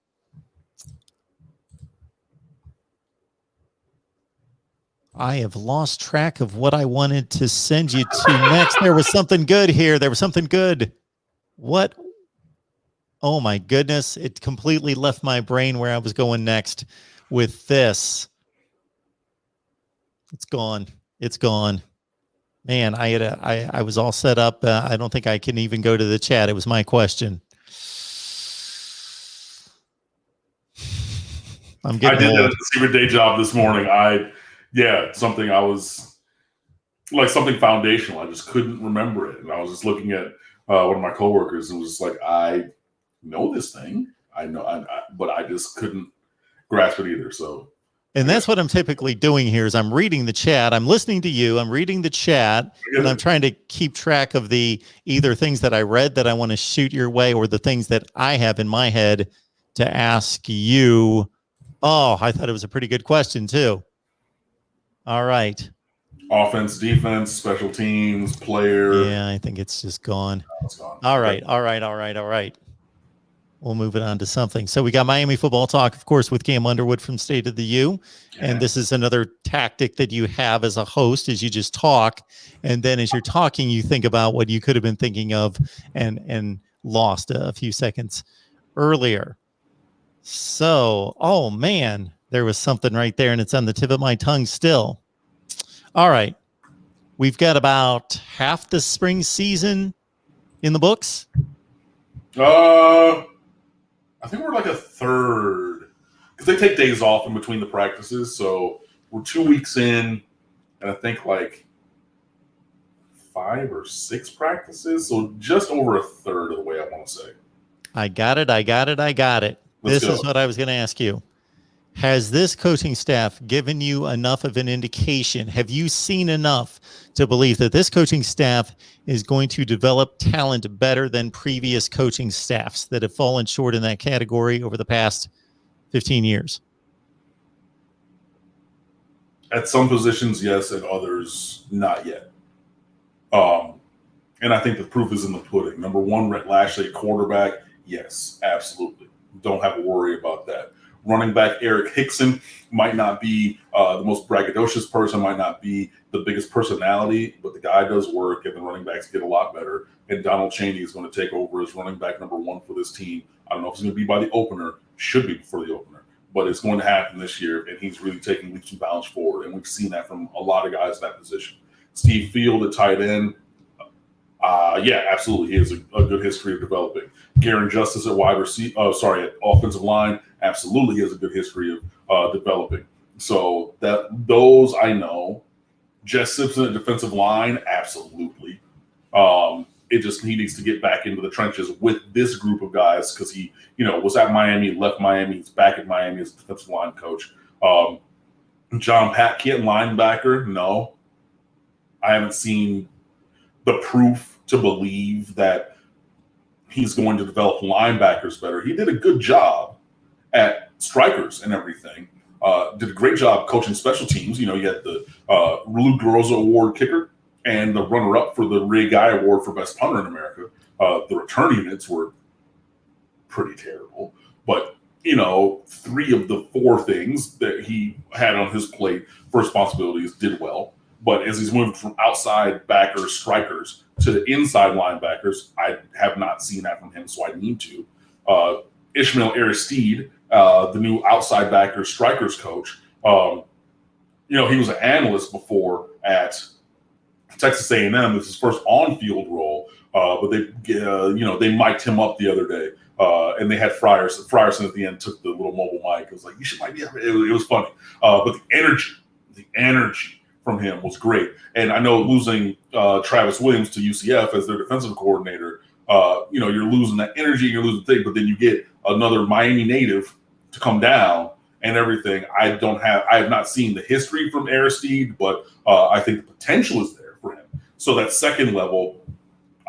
I have lost track of what I wanted to send you to next. There was something good here. There was something good. What? Oh my goodness. It completely left my brain where I was going next with this. It's gone. It's gone. Man, I was all set up. I don't think I can even go to the chat. It was my question. I did that at the secret day job this morning. Something I was like something foundational. I just couldn't remember it. And I was just looking at one of my coworkers and was just like, I know this thing. I know, but I just couldn't grasp it either. So, and that's what I'm typically doing here is I'm reading the chat. I'm listening to you. I'm reading the chat, and I'm trying to keep track of the either things that I read that I want to shoot your way or the things that I have in my head to ask you. Oh, I thought it was a pretty good question too. All right. Offense, defense, special teams, player. Yeah, I think it's just gone. It's gone. All right. We'll move it on to something. So we got Miami football talk, of course, with Cam Underwood from State of the U. Yeah. And this is another tactic that you have as a host is you just talk. And then as you're talking, you think about what you could have been thinking of and lost a few seconds earlier. So, oh, man, there was something right there, and it's on the tip of my tongue still. All right. We've got about half the spring season in the books. I think we're like a third because they take days off in between the practices. So we're 2 weeks in, and I think like 5 or 6 practices. So just over a third of the way, I want to say. I got it. This is what I was going to ask you. Has this coaching staff given you enough of an indication? Have you seen enough to believe that this coaching staff is going to develop talent better than previous coaching staffs that have fallen short in that category over the past 15 years? At some positions, yes. At others, not yet. And I think the proof is in the pudding. Number one, Rhett Lashley at quarterback. Yes, absolutely. Don't have to worry about that. Running back Eric Hickson might not be the most braggadocious person, might not be the biggest personality, but the guy does work, and the running backs get a lot better. And Donald Chaney is going to take over as running back number 1 for this team. I don't know if it's going to be by the opener, should be before the opener, but it's going to happen this year, and he's really taking leaps and bounds forward, and we've seen that from a lot of guys in that position. Steve Field at tight end. Yeah, absolutely. He has a good history of developing. Garen Justice at at offensive line. Absolutely, he has a good history of developing. So those I know. Jess Simpson at defensive line. Absolutely. He needs to get back into the trenches with this group of guys because he, was at Miami, left Miami, he's back at Miami as a defensive line coach. John Patkitt, linebacker. No, I haven't seen the proof to believe that he's going to develop linebackers better. He did a good job at strikers and everything. Did a great job coaching special teams. He had the Lou Groza Award kicker and the runner-up for the Ray Guy Award for best punter in America. The return units were pretty terrible. But, 3 of the 4 things that he had on his plate for responsibilities did well. But as he's moved from outside backers, strikers, to inside linebackers, I have not seen that from him, so I need to. Ishmael Aristide, the new outside backers, strikers coach, he was an analyst before at Texas A&M. It was his first on-field role, but they mic'd him up the other day, and they had Frierson at the end took the little mobile mic. It was like, it was funny. But the energy from him was great. And I know losing Travis Williams to UCF as their defensive coordinator, you're losing that energy, you're losing the thing, but then you get another Miami native to come down and everything. I have not seen the history from Aristide, but I think the potential is there for him. So that second level,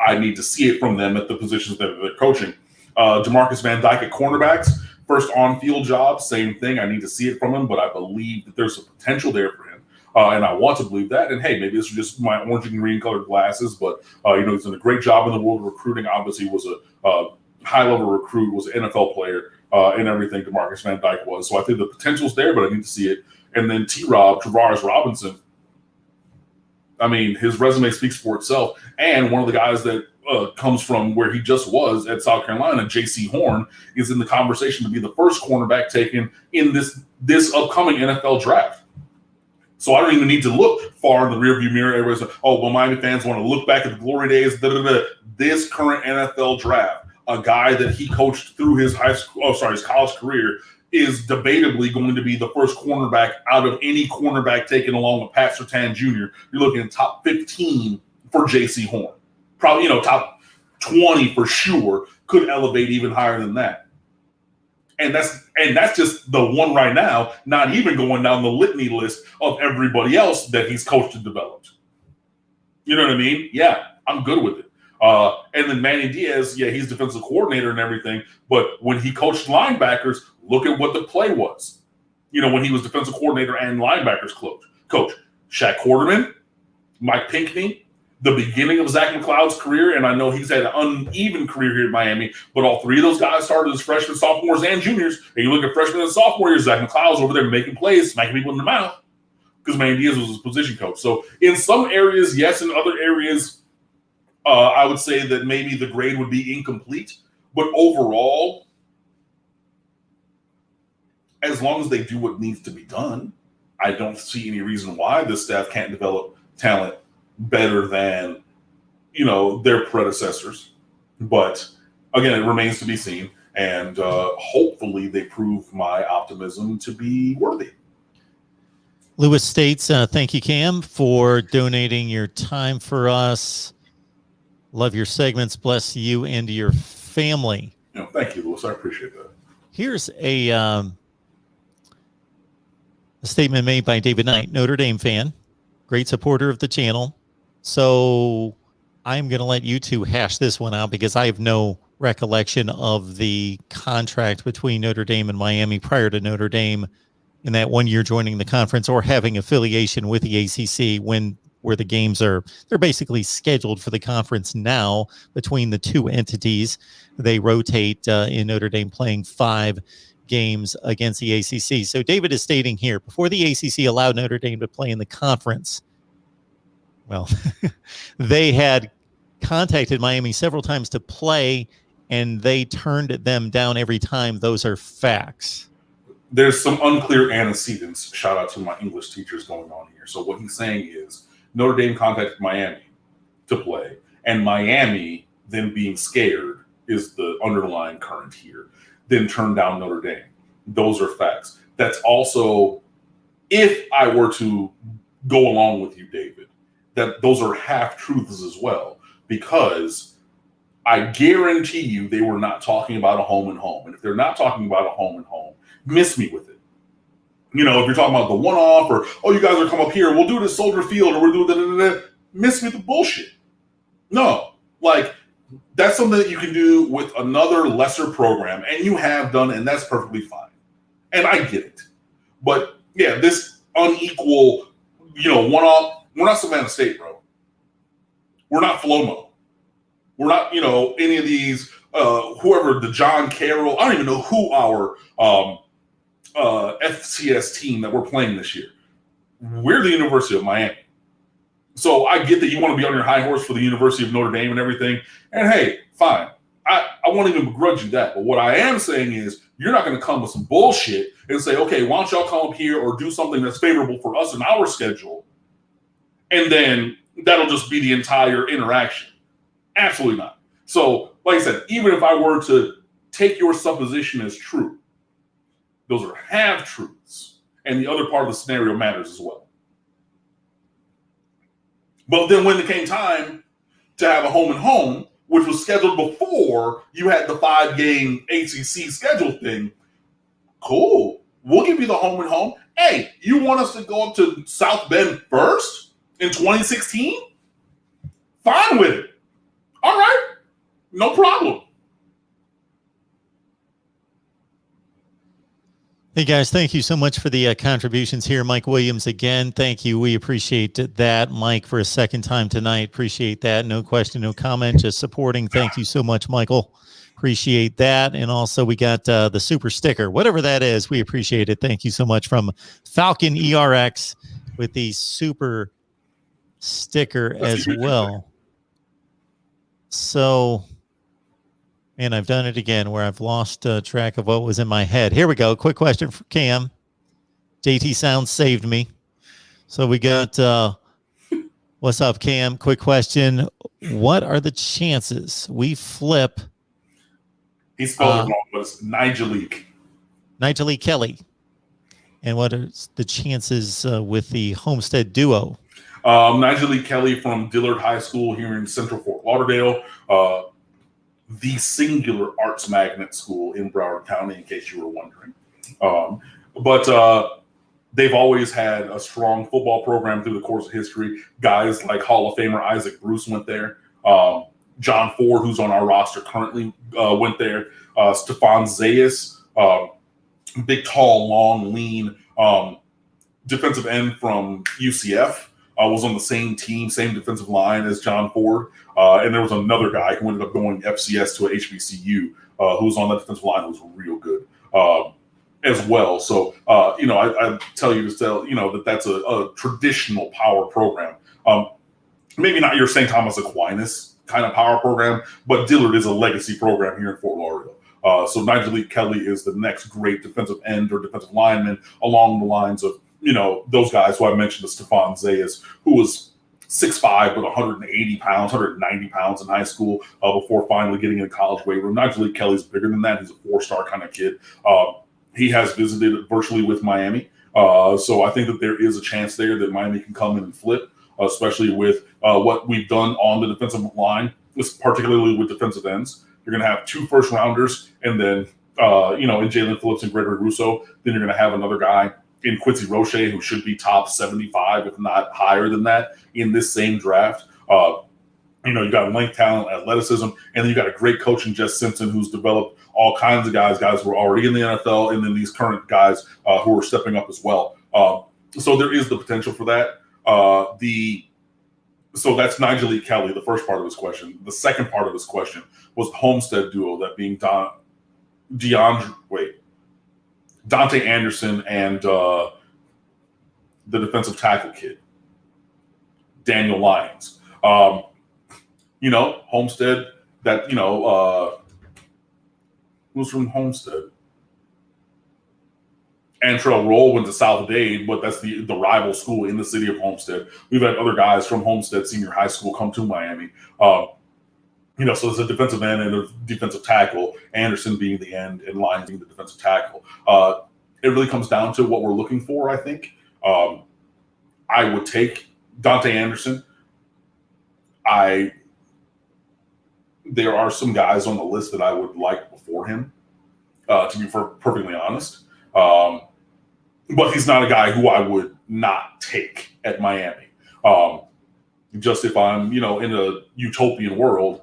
I need to see it from them at the positions that they're coaching. Demarcus Van Dyke at cornerbacks, first on-field job, same thing. I need to see it from him, but I believe that there's a potential there for him. And I want to believe that. And hey, maybe this is just my orange and green colored glasses, but he's done a great job in the world of recruiting. Obviously, was a high-level recruit, was an NFL player, and everything. DeMarcus Van Dyke was. So I think the potential's there, but I need to see it. And then Travaris Robinson. I mean, his resume speaks for itself. And one of the guys that comes from where he just was at South Carolina, J.C. Horn, is in the conversation to be the first cornerback taken in this upcoming NFL draft. So I don't even need to look far in the rearview mirror. Everybody's like, Miami fans want to look back at the glory days. This current NFL draft, a guy that he coached through his his college career, is debatably going to be the first cornerback out of any cornerback taken along with Pat Surtain Jr. You're looking at top 15 for J.C. Horn. Probably, top 20 for sure. Could elevate even higher than that. And that's just the one right now, not even going down the litany list of everybody else that he's coached and developed. You know what I mean? Yeah, I'm good with it. And then Manny Diaz, yeah, he's defensive coordinator and everything. But when he coached linebackers, look at what the play was. When he was defensive coordinator and linebackers coach. Shaq Quarterman, Mike Pinckney, the beginning of Zach McCloud's career, and I know he's had an uneven career here at Miami, but all 3 of those guys started as freshmen, sophomores, and juniors. And you look at freshmen and sophomore years, Zach McCloud's over there making plays, smacking people in the mouth, because Manny Diaz was his position coach. So in some areas, yes. In other areas, I would say that maybe the grade would be incomplete. But overall, as long as they do what needs to be done, I don't see any reason why this staff can't develop talent better than their predecessors. But again, it remains to be seen. And hopefully they prove my optimism to be worthy. Lewis states, thank you, Cam, for donating your time for us. Love your segments. Bless you and your family. Thank you, Lewis. I appreciate that. Here's a statement made by David Knight, Notre Dame fan, great supporter of the channel. So I'm going to let you two hash this one out because I have no recollection of the contract between Notre Dame and Miami prior to Notre Dame in that 1 year joining the conference or having affiliation with the ACC where the games they're basically scheduled for the conference now between the two entities. They rotate in Notre Dame playing 5 games against the ACC. So David is stating here, before the ACC allowed Notre Dame to play in the conference, well, they had contacted Miami several times to play, and they turned them down every time. Those are facts. There's some unclear antecedents. Shout out to my English teachers going on here. So what he's saying is Notre Dame contacted Miami to play, and Miami, then being scared, is the underlying current here, then turned down Notre Dame. Those are facts. That's also, if I were to go along with you, David, that those are half-truths as well, because I guarantee you they were not talking about a home and home. And if they're not talking about a home and home, miss me with it. If you're talking about the one-off or, oh, you guys are come up here, we'll do it at Soldier Field, or we'll do da-da-da-da, miss me with the bullshit. No, that's something that you can do with another lesser program, and you have done, and that's perfectly fine. And I get it. But, yeah, this unequal, one-off, we're not Savannah State, bro. We're not Flomo. We're not, any of these, whoever, the John Carroll, I don't even know who our FCS team that we're playing this year. We're the University of Miami. So I get that you want to be on your high horse for the University of Notre Dame and everything. And hey, fine. I won't even begrudge you that. But what I am saying is you're not going to come with some bullshit and say, okay, why don't y'all come up here or do something that's favorable for us in our schedule? And then that'll just be the entire interaction. Absolutely not. So, like I said, even if I were to take your supposition as true, those are half-truths. And the other part of the scenario matters as well. But then when it came time to have a home and home, which was scheduled before you had the 5-game ACC schedule thing, cool. We'll give you the home and home. Hey, you want us to go up to South Bend first in 2016? Fine with it. All right. No problem. Hey, guys, thank you so much for the contributions here. Mike Williams, again, thank you. We appreciate that. Mike, for a second time tonight, appreciate that. No question, no comment, just supporting. Thank you so much, Michael. Appreciate that. And also, we got the super sticker, whatever that is. We appreciate it. Thank you so much from Falcon ERX with the super sticker as well. So... and I've done it again where I've lost track of what was in my head. Here we go. Quick question for Cam. JT Sounds saved me. So we got, what's up, Cam? Quick question. What are the chances we flip? He spelled it wrong, but it's Nigelique. Nigelique Kelly. And what are the chances with the Homestead duo? Nigelique Kelly from Dillard High School here in Central Fort Lauderdale. The singular arts magnet school in Broward County, in case you were wondering. But they've always had a strong football program through the course of history. Guys like Hall of Famer Isaac Bruce went there. John Ford, who's on our roster currently, went there. Stephon Zayas, big, tall, long, lean defensive end from UCF. Was on the same team, same defensive line as John Ford. And there was another guy who ended up going FCS to a HBCU who was on that defensive line who was real good as well. So, I tell you to tell, that's a traditional power program. Maybe not your St. Thomas Aquinas kind of power program, but Dillard is a legacy program here in Fort Lauderdale. So Nigelique Kelly is the next great defensive end or defensive lineman along the lines of, those guys who I mentioned, the Stephon Zayas, who was 6'5", but 180 pounds, 190 pounds in high school before finally getting in the college weight room. Nigel Kelly's bigger than that. He's a 4-star kind of kid. He has visited virtually with Miami. So I think that there is a chance there that Miami can come in and flip, especially with what we've done on the defensive line, particularly with defensive ends. You're going to have 2 first-rounders, and then, in Jalen Phillips and Gregory Rousseau. Then you're going to have another guy in Quincy Roche, who should be top 75, if not higher than that, in this same draft. You got length, talent, athleticism, and then you got a great coach in Jess Simpson, who's developed all kinds of guys who are already in the NFL, and then these current guys who are stepping up as well. So there is the potential for that. So that's Nigel Kelly, the first part of his question. The second part of his question was the Homestead duo, that being Dante Anderson and the defensive tackle kid, Daniel Lyons. Homestead, that, who's from Homestead? Antrell Roll went to South Dade, but that's the rival school in the city of Homestead. We've had other guys from Homestead Senior High School come to Miami. So it's a defensive end and a defensive tackle, Anderson being the end and Lyons being the defensive tackle. It really comes down to what we're looking for, I think. I would take Dante Anderson. There are some guys on the list that I would like before him, to be perfectly honest. But he's not a guy who I would not take at Miami. Just if I'm, in a utopian world,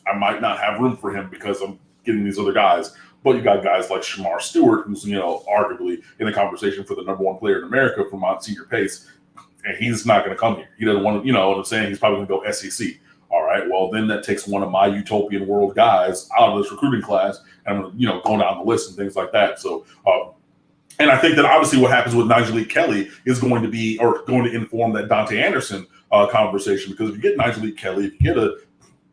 I might not have room for him because I'm getting these other guys. But you got guys like Shamar Stewart, who's, arguably in the conversation for the #1 player in America from Monsignor Pace, and he's not going to come here. He doesn't want to, you know what I'm saying? He's probably going to go SEC. All right, well, then that takes one of my utopian world guys out of this recruiting class, and I'm going to, go down the list and things like that. So, and I think that obviously what happens with Nigel Kelly is going to inform that Dante Anderson conversation, because if you get Nigel Kelly, if you get a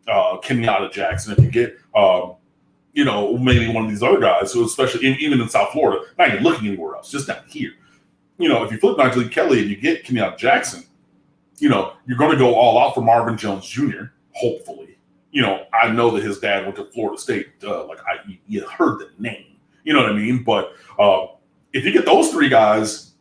Kenyatta Jackson, if you get, maybe one of these other guys, who especially even in South Florida, not even looking anywhere else, just down here. If you flip Nigel Kelly and you get Kenyatta Jackson, you're going to go all out for Marvin Jones Jr., hopefully. I know that his dad went to Florida State. You heard the name. You know what I mean? But if you get those 3 guys,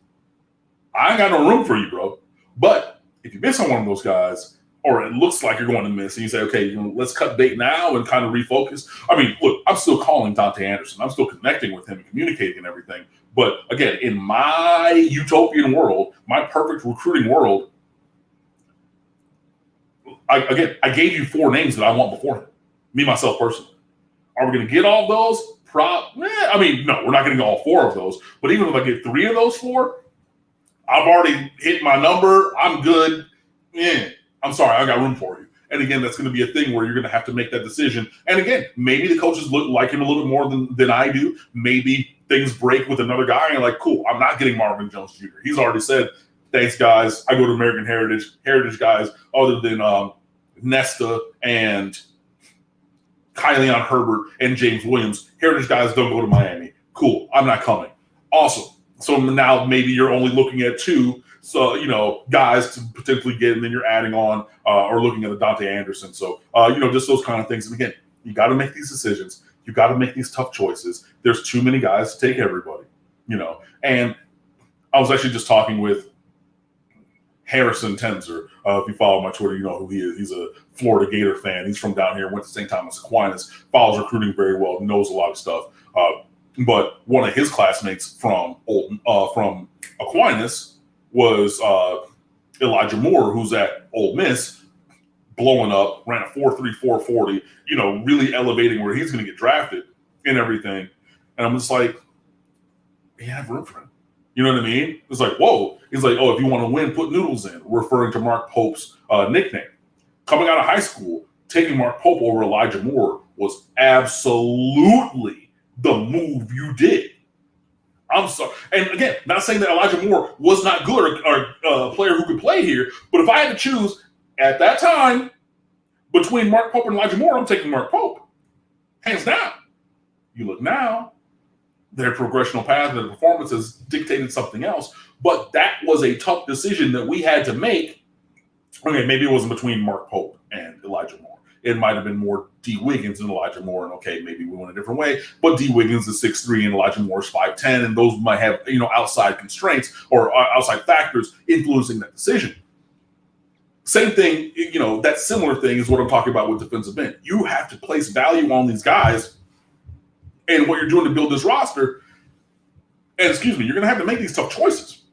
I ain't got no room for you, bro. But if you miss on one of those guys, or it looks like you're going to miss, and you say, okay, let's cut bait now and kind of refocus. I mean, look, I'm still calling Dante Anderson. I'm still connecting with him and communicating and everything. But again, in my utopian world, my perfect recruiting world, I gave you 4 names that I want before him, me, myself, personally. Are we going to get all of those? No, we're not going to get all 4 of those. But even if I get 3 of those 4, I've already hit my number. I'm good. I'm sorry, I got room for you. And again, that's going to be a thing where you're going to have to make that decision. And again, maybe the coaches like him a little bit more than I do. Maybe things break with another guy and you're like, cool, I'm not getting Marvin Jones Jr. He's already said, thanks, guys. I go to American Heritage guys, other than Nesta and Kylian Herbert and James Williams. Heritage guys don't go to Miami. Cool, I'm not coming. Awesome. So now maybe you're only looking at 2, guys to potentially get, and then you're adding on or looking at a Dante Anderson. So, just those kind of things. And again, you got to make these decisions. You got to make these tough choices. There's too many guys to take everybody, And I was actually just talking with Harrison Tenzer. If you follow my Twitter, you know who he is. He's a Florida Gator fan. He's from down here, went to St. Thomas Aquinas, follows recruiting very well, knows a lot of stuff. But one of his classmates from Aquinas was Elijah Moore, who's at Ole Miss, blowing up, ran a 4.3, 4.40, really elevating where he's going to get drafted and everything. And I'm just like, you have room for him. You know what I mean? It's like, whoa. He's like, oh, if you want to win, put noodles in, referring to Mark Pope's nickname. Coming out of high school, taking Mark Pope over Elijah Moore was absolutely the move you did. I'm sorry. And again, not saying that Elijah Moore was not good or a player who could play here, but if I had to choose at that time between Mark Pope and Elijah Moore, I'm taking Mark Pope. Hands down. You look now, their progressional path and their performance has dictated something else, but that was a tough decision that we had to make Okay, maybe it wasn't between Mark Pope and Elijah Moore. It might have been more D. Wiggins and Elijah Moore, and okay, maybe we went a different way. But D. Wiggins is 6'3", and Elijah Moore is 5'10", and those might have outside constraints or outside factors influencing that decision. Same thing, that similar thing is what I'm talking about with defensive end. You have to place value on these guys, and what you're doing to build this roster. And you're going to have to make these tough choices.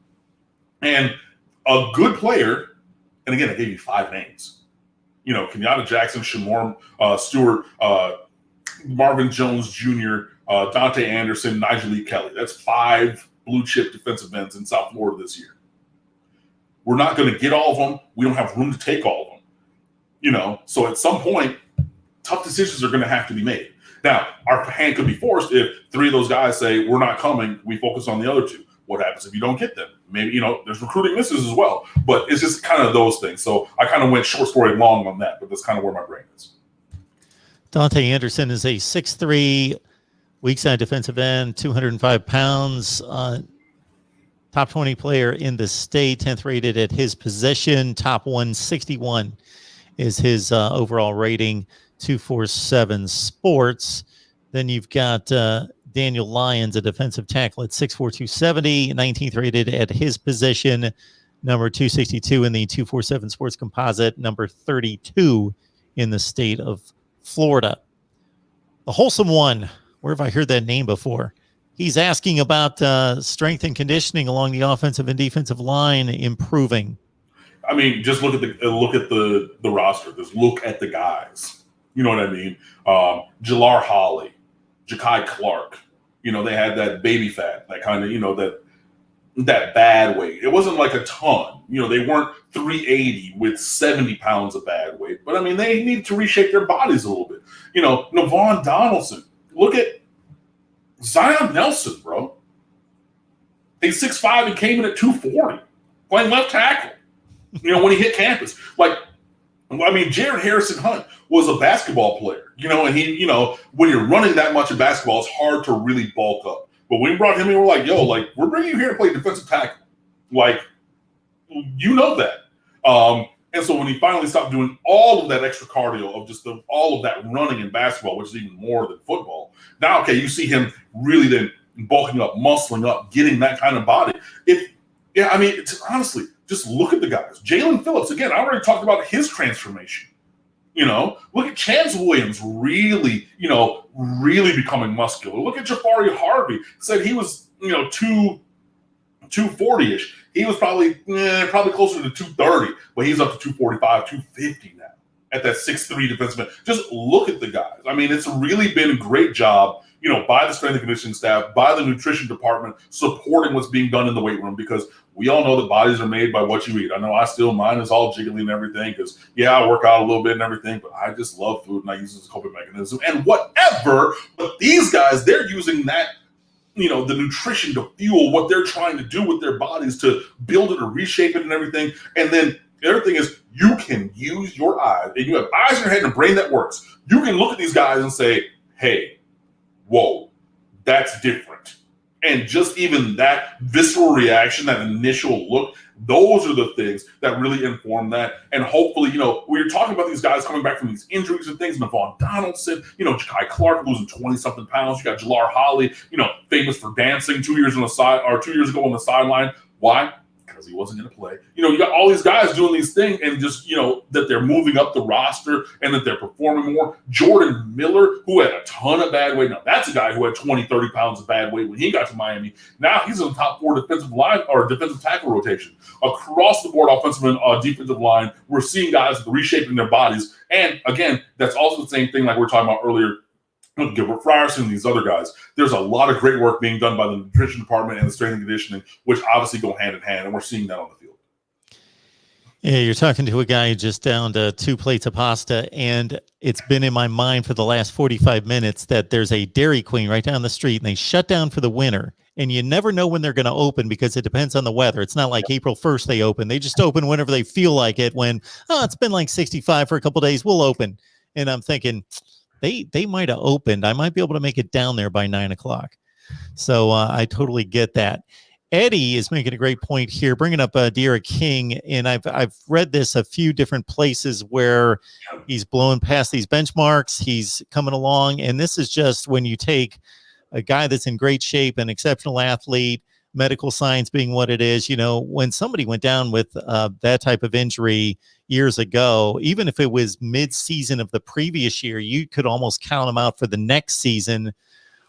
And a good player. And again, I gave you 5 names. Kenyatta Jackson, Shamor Stewart, Marvin Jones Jr., Dante Anderson, Nigel Lee Kelly. That's 5 blue chip defensive ends in South Florida this year. We're not going to get all of them. We don't have room to take all of them. So at some point, tough decisions are going to have to be made. Now, our hand could be forced if 3 of those guys say, we're not coming, we focus on the other 2. What happens if you don't get them? Maybe, there's recruiting misses as well. But it's just kind of those things. So I kind of went short story long on that, but that's kind of where my brain is. Dante Anderson is a 6'3", weak side defensive end, 205 pounds, top 20 player in the state, 10th rated at his position, top 161 is his overall rating, 247 Sports. Then you've got Daniel Lyons, a defensive tackle at 6'4", 270, 19th rated at his position, number 262 in the 247 Sports Composite, number 32 in the state of Florida. The Wholesome One, where have I heard that name before? He's asking about strength and conditioning along the offensive and defensive line improving. I mean, just look at the roster. Just look at the guys. You know what I mean? Jalar Holly, Ja'Kai Clark. They had that baby fat, that kind of, that bad weight. It wasn't like a ton. They weren't 380 with 70 pounds of bad weight. But, I mean, they needed to reshape their bodies a little bit. Navon Donaldson. Look at Zion Nelson, bro. He's 6'5", and came in at 240, playing left tackle, when he hit campus. Jared Harrison Hunt was a basketball player, and he, when you're running that much in basketball, it's hard to really bulk up. But when we brought him in, we're like, we're bringing you here to play defensive tackle. That. And so when he finally stopped doing all of that extra cardio of just all of that running in basketball, which is even more than football, now, okay, you see him really then bulking up, muscling up, getting that kind of body. It's honestly, just look at the guys. Jalen Phillips, again, I already talked about his transformation. Look at Chance Williams really becoming muscular. Look at Jafari Harvey. Said he was, 240-ish. He was probably closer to 230, but he's up to 245, 250 now at that 6'3" defensive end. Just look at the guys. I mean, it's really been a great job, by the strength and conditioning staff, by the nutrition department, supporting what's being done in the weight room, because we all know that bodies are made by what you eat. I know mine is all jiggly and everything because, I work out a little bit and everything, but I just love food and I use it as a coping mechanism and whatever. But these guys, they're using that, the nutrition to fuel what they're trying to do with their bodies to build it or reshape it and everything. And then the other thing is you can use your eyes, and you have eyes in your head and a brain that works. You can look at these guys and say, hey, whoa, that's different. And just even that visceral reaction, that initial look, those are the things that really inform that. And hopefully, we're talking about these guys coming back from these injuries and things. Navon Donaldson, Ja'Kai Clark losing 20-something pounds. You got Jalar Holly, famous for dancing 2 years ago on the sideline. Why? Because he wasn't going to play. You got all these guys doing these things and just, that they're moving up the roster and that they're performing more. Jordan Miller, who had a ton of bad weight. Now, that's a guy who had 20, 30 pounds of bad weight when he got to Miami. Now he's in the top 4 defensive line or defensive tackle rotation. Across the board, offensive and defensive line, we're seeing guys reshaping their bodies. And again, that's also the same thing like we were talking about earlier with Gilbert Frierson and these other guys. There's a lot of great work being done by the nutrition department and the strength and conditioning, which obviously go hand in hand, and we're seeing that on the field. Yeah, you're talking to a guy who just downed 2 plates of pasta, and it's been in my mind for the last 45 minutes that there's a Dairy Queen right down the street, and they shut down for the winter, and you never know when they're going to open because it depends on the weather. It's not like April 1st they open. They just open whenever they feel like it. When, it's been like 65 for a couple of days, we'll open. And I'm thinking, they might have opened. I might be able to make it down there by 9 o'clock. So I totally get that. Eddie is making a great point here, bringing up De'Ara King, and I've read this a few different places where he's blowing past these benchmarks, he's coming along, and this is just when you take a guy that's in great shape, an exceptional athlete, medical science being what it is. When somebody went down with that type of injury years ago, even if it was mid-season of the previous year, you could almost count them out for the next season,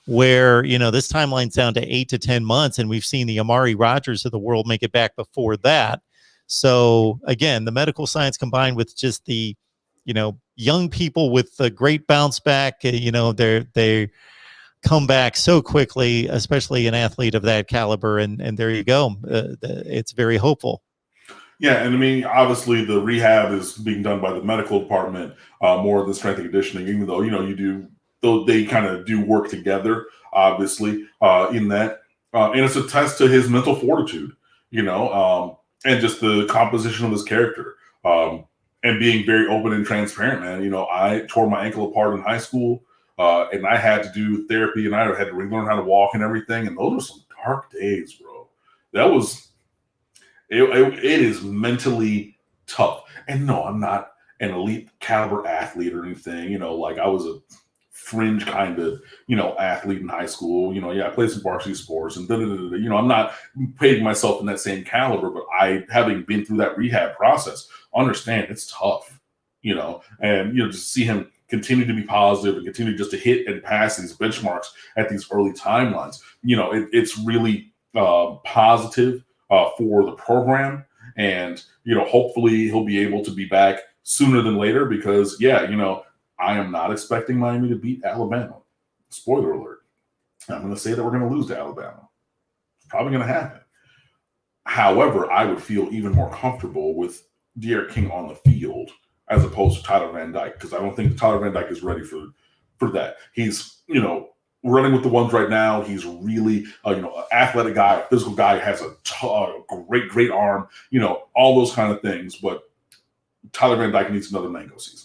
where this timeline's down to 8 to 10 months, and we've seen the Amari Rogers of the world make it back before that. So again, the medical science combined with just the young people with a great bounce back, they come back so quickly, especially an athlete of that caliber, and there you go. It's very hopeful. Yeah, and I mean, obviously the rehab is being done by the medical department more than strength and conditioning, even though they kind of do work together, obviously, in that. And it's a test to his mental fortitude, and just the composition of his character, and being very open and transparent, man. I tore my ankle apart in high school, and I had to do therapy, and I had to relearn how to walk and everything. And those were some dark days, bro. That was, it is mentally tough. And no, I'm not an elite caliber athlete or anything, like I was a fringe kind of, athlete in high school. I played some varsity sports and I'm not putting myself in that same caliber, but having been through that rehab process, understand it's tough, and, just see him continue to be positive and continue just to hit and pass these benchmarks at these early timelines. It's really positive for the program, and, hopefully he'll be able to be back sooner than later because, I am not expecting Miami to beat Alabama. Spoiler alert. I'm going to say that we're going to lose to Alabama. It's probably going to happen. However, I would feel even more comfortable with De'Ara King on the field as opposed to Tyler Van Dyke, because I don't think Tyler Van Dyke is ready for that. He's, running with the ones right now. He's really, an athletic guy, a physical guy, has a great arm, all those kind of things. But Tyler Van Dyke needs another mango season.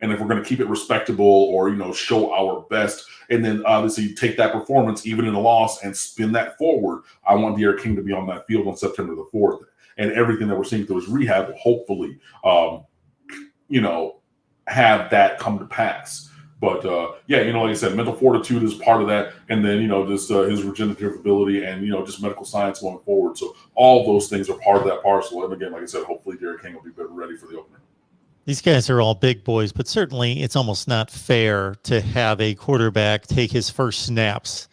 And if we're going to keep it respectable or, show our best, and then obviously take that performance, even in a loss, and spin that forward, I want De'Ara King to be on that field on September the 4th. And everything that we're seeing through his rehab will hopefully, have that come to pass. But, like I said, mental fortitude is part of that. And then, just his regenerative ability and, just medical science going forward. So all those things are part of that parcel. And again, like I said, hopefully De'Ara King will be ready for the opener. These guys are all big boys, but certainly it's almost not fair to have a quarterback take his first snaps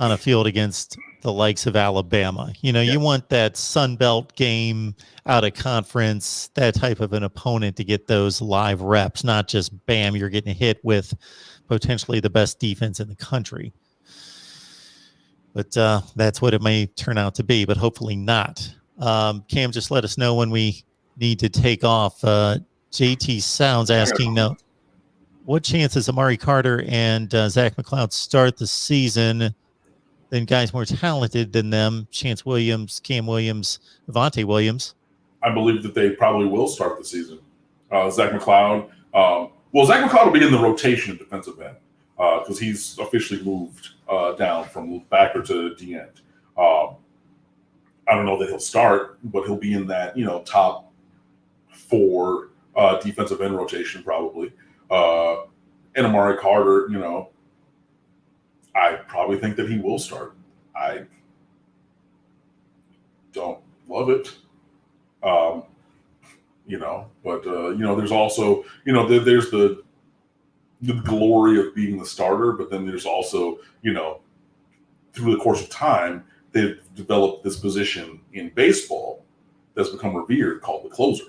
on a field against the likes of Alabama. You want that Sun Belt game out of conference, that type of an opponent to get those live reps, not just bam, you're getting hit with potentially the best defense in the country. But that's what it may turn out to be, but hopefully not. Cam, just let us know when we need to take off. JT Sounds asking, what chances Amari Carter and Zach McCloud start the season? Then guys more talented than them, Chance Williams, Cam Williams, Avante Williams. I believe that they probably will start the season. Zach McCloud. Zach McCloud will be in the rotation at defensive end because he's officially moved down from backer to D end. I don't know that he'll start, but he'll be in that, top 4 defensive end rotation probably. And Amari Carter, I probably think that he will start. I don't love it. But there's also, there's the glory of being the starter, but then there's also, through the course of time, they've developed this position in baseball that's become revered called the closer,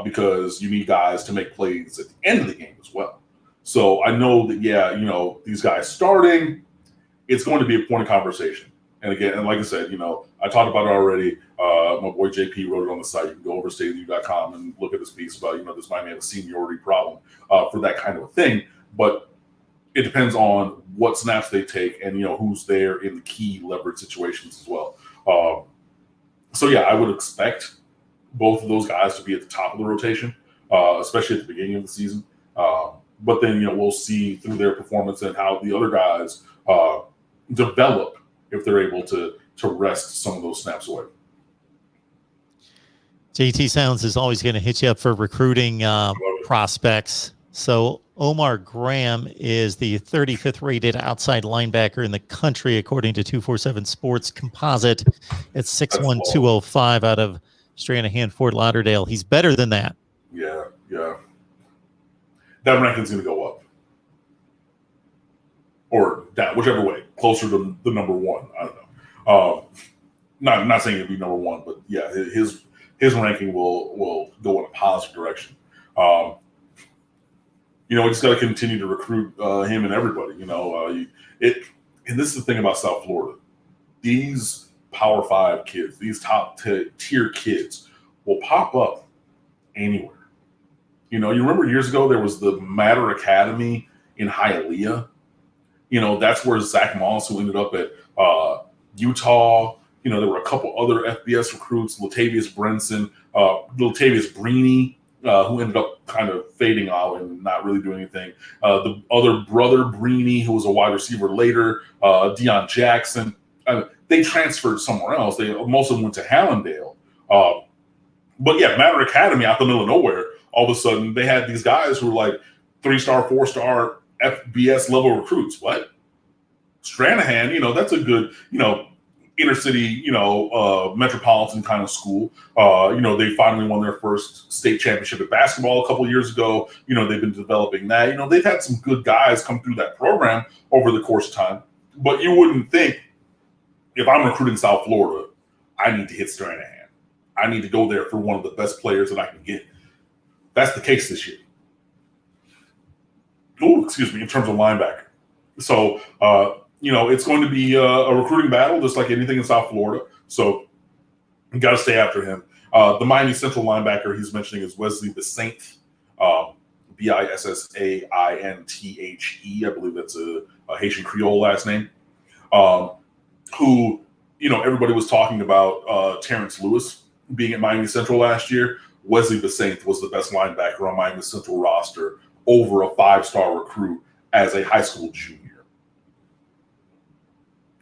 because you need guys to make plays at the end of the game as well. So I know that, these guys starting, it's going to be a point of conversation. And again, and like I said, I talked about it already. My boy JP wrote it on the site. You can go over to StateofU.com and look at this piece about, this might have a seniority problem for that kind of a thing. But it depends on what snaps they take and, who's there in the key leverage situations as well. I would expect both of those guys to be at the top of the rotation, especially at the beginning of the season. But then, we'll see through their performance and how the other guys develop if they're able to wrest some of those snaps away. JT Sounds is always going to hit you up for recruiting prospects. So Omar Graham is the 35th rated outside linebacker in the country, according to 247 Sports Composite. It's 6'1", 205 out of Stranahan, Fort Lauderdale. He's better than that. Yeah. That ranking's going to go up. Or down, whichever way, closer to the number one. I don't know. Not saying it'll be number one, but yeah, his ranking will go in a positive direction. We just got to continue to recruit him and everybody. And this is the thing about South Florida. These Power 5 kids, these top tier kids, will pop up anywhere. You remember years ago there was the Matter Academy in Hialeah. That's where Zach Moss, who ended up at Utah. There were a couple other FBS recruits, Latavius Brini, who ended up kind of fading out and not really doing anything. The other brother, Brini, who was a wide receiver later, Deion Jackson. They transferred somewhere else. Most of them went to Hallandale. But yeah, Matter Academy out the middle of nowhere, all of a sudden they had these guys who were like 3-star, 4-star FBS level recruits. What? Stranahan, that's a good, inner city, metropolitan kind of school. They finally won their first state championship at basketball a couple of years ago. They've been developing that. They've had some good guys come through that program over the course of time. But you wouldn't think, if I'm recruiting South Florida, I need to hit Stranahan. I need to go there for one of the best players that I can get. That's the case this year. In terms of linebacker. So, it's going to be a recruiting battle, just like anything in South Florida. So you got to stay after him. The Miami Central linebacker he's mentioning is Wesley Bissainthe, Bissainthe. I believe that's a Haitian Creole last name. Who, everybody was talking about Terrence Lewis being at Miami Central last year. Wesley Bissainthe was the best linebacker on Miami Central roster over a 5-star recruit as a high school junior.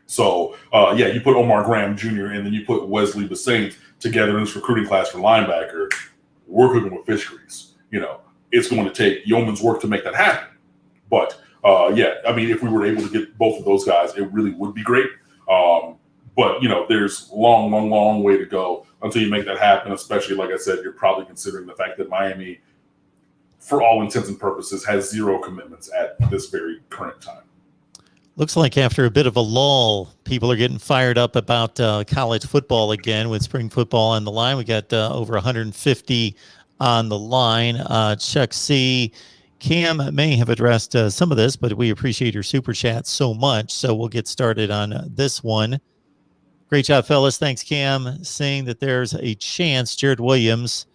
So, you put Omar Graham Jr. and then you put Wesley Bissainthe together in this recruiting class for linebacker. We're cooking with fish grease. It's going to take yeoman's work to make that happen. But, if we were able to get both of those guys, it really would be great. But, there's long way to go until you make that happen, especially, like I said, you're probably considering the fact that Miami, for all intents and purposes, has 0 commitments at this very current time. Looks like after a bit of a lull, people are getting fired up about college football again with spring football on the line. We got over 150 on the line. Chuck C. Cam may have addressed some of this, but we appreciate your super chat so much. So we'll get started on this one. Great job, fellas. Thanks, Cam. Saying that there's a chance Jared Williams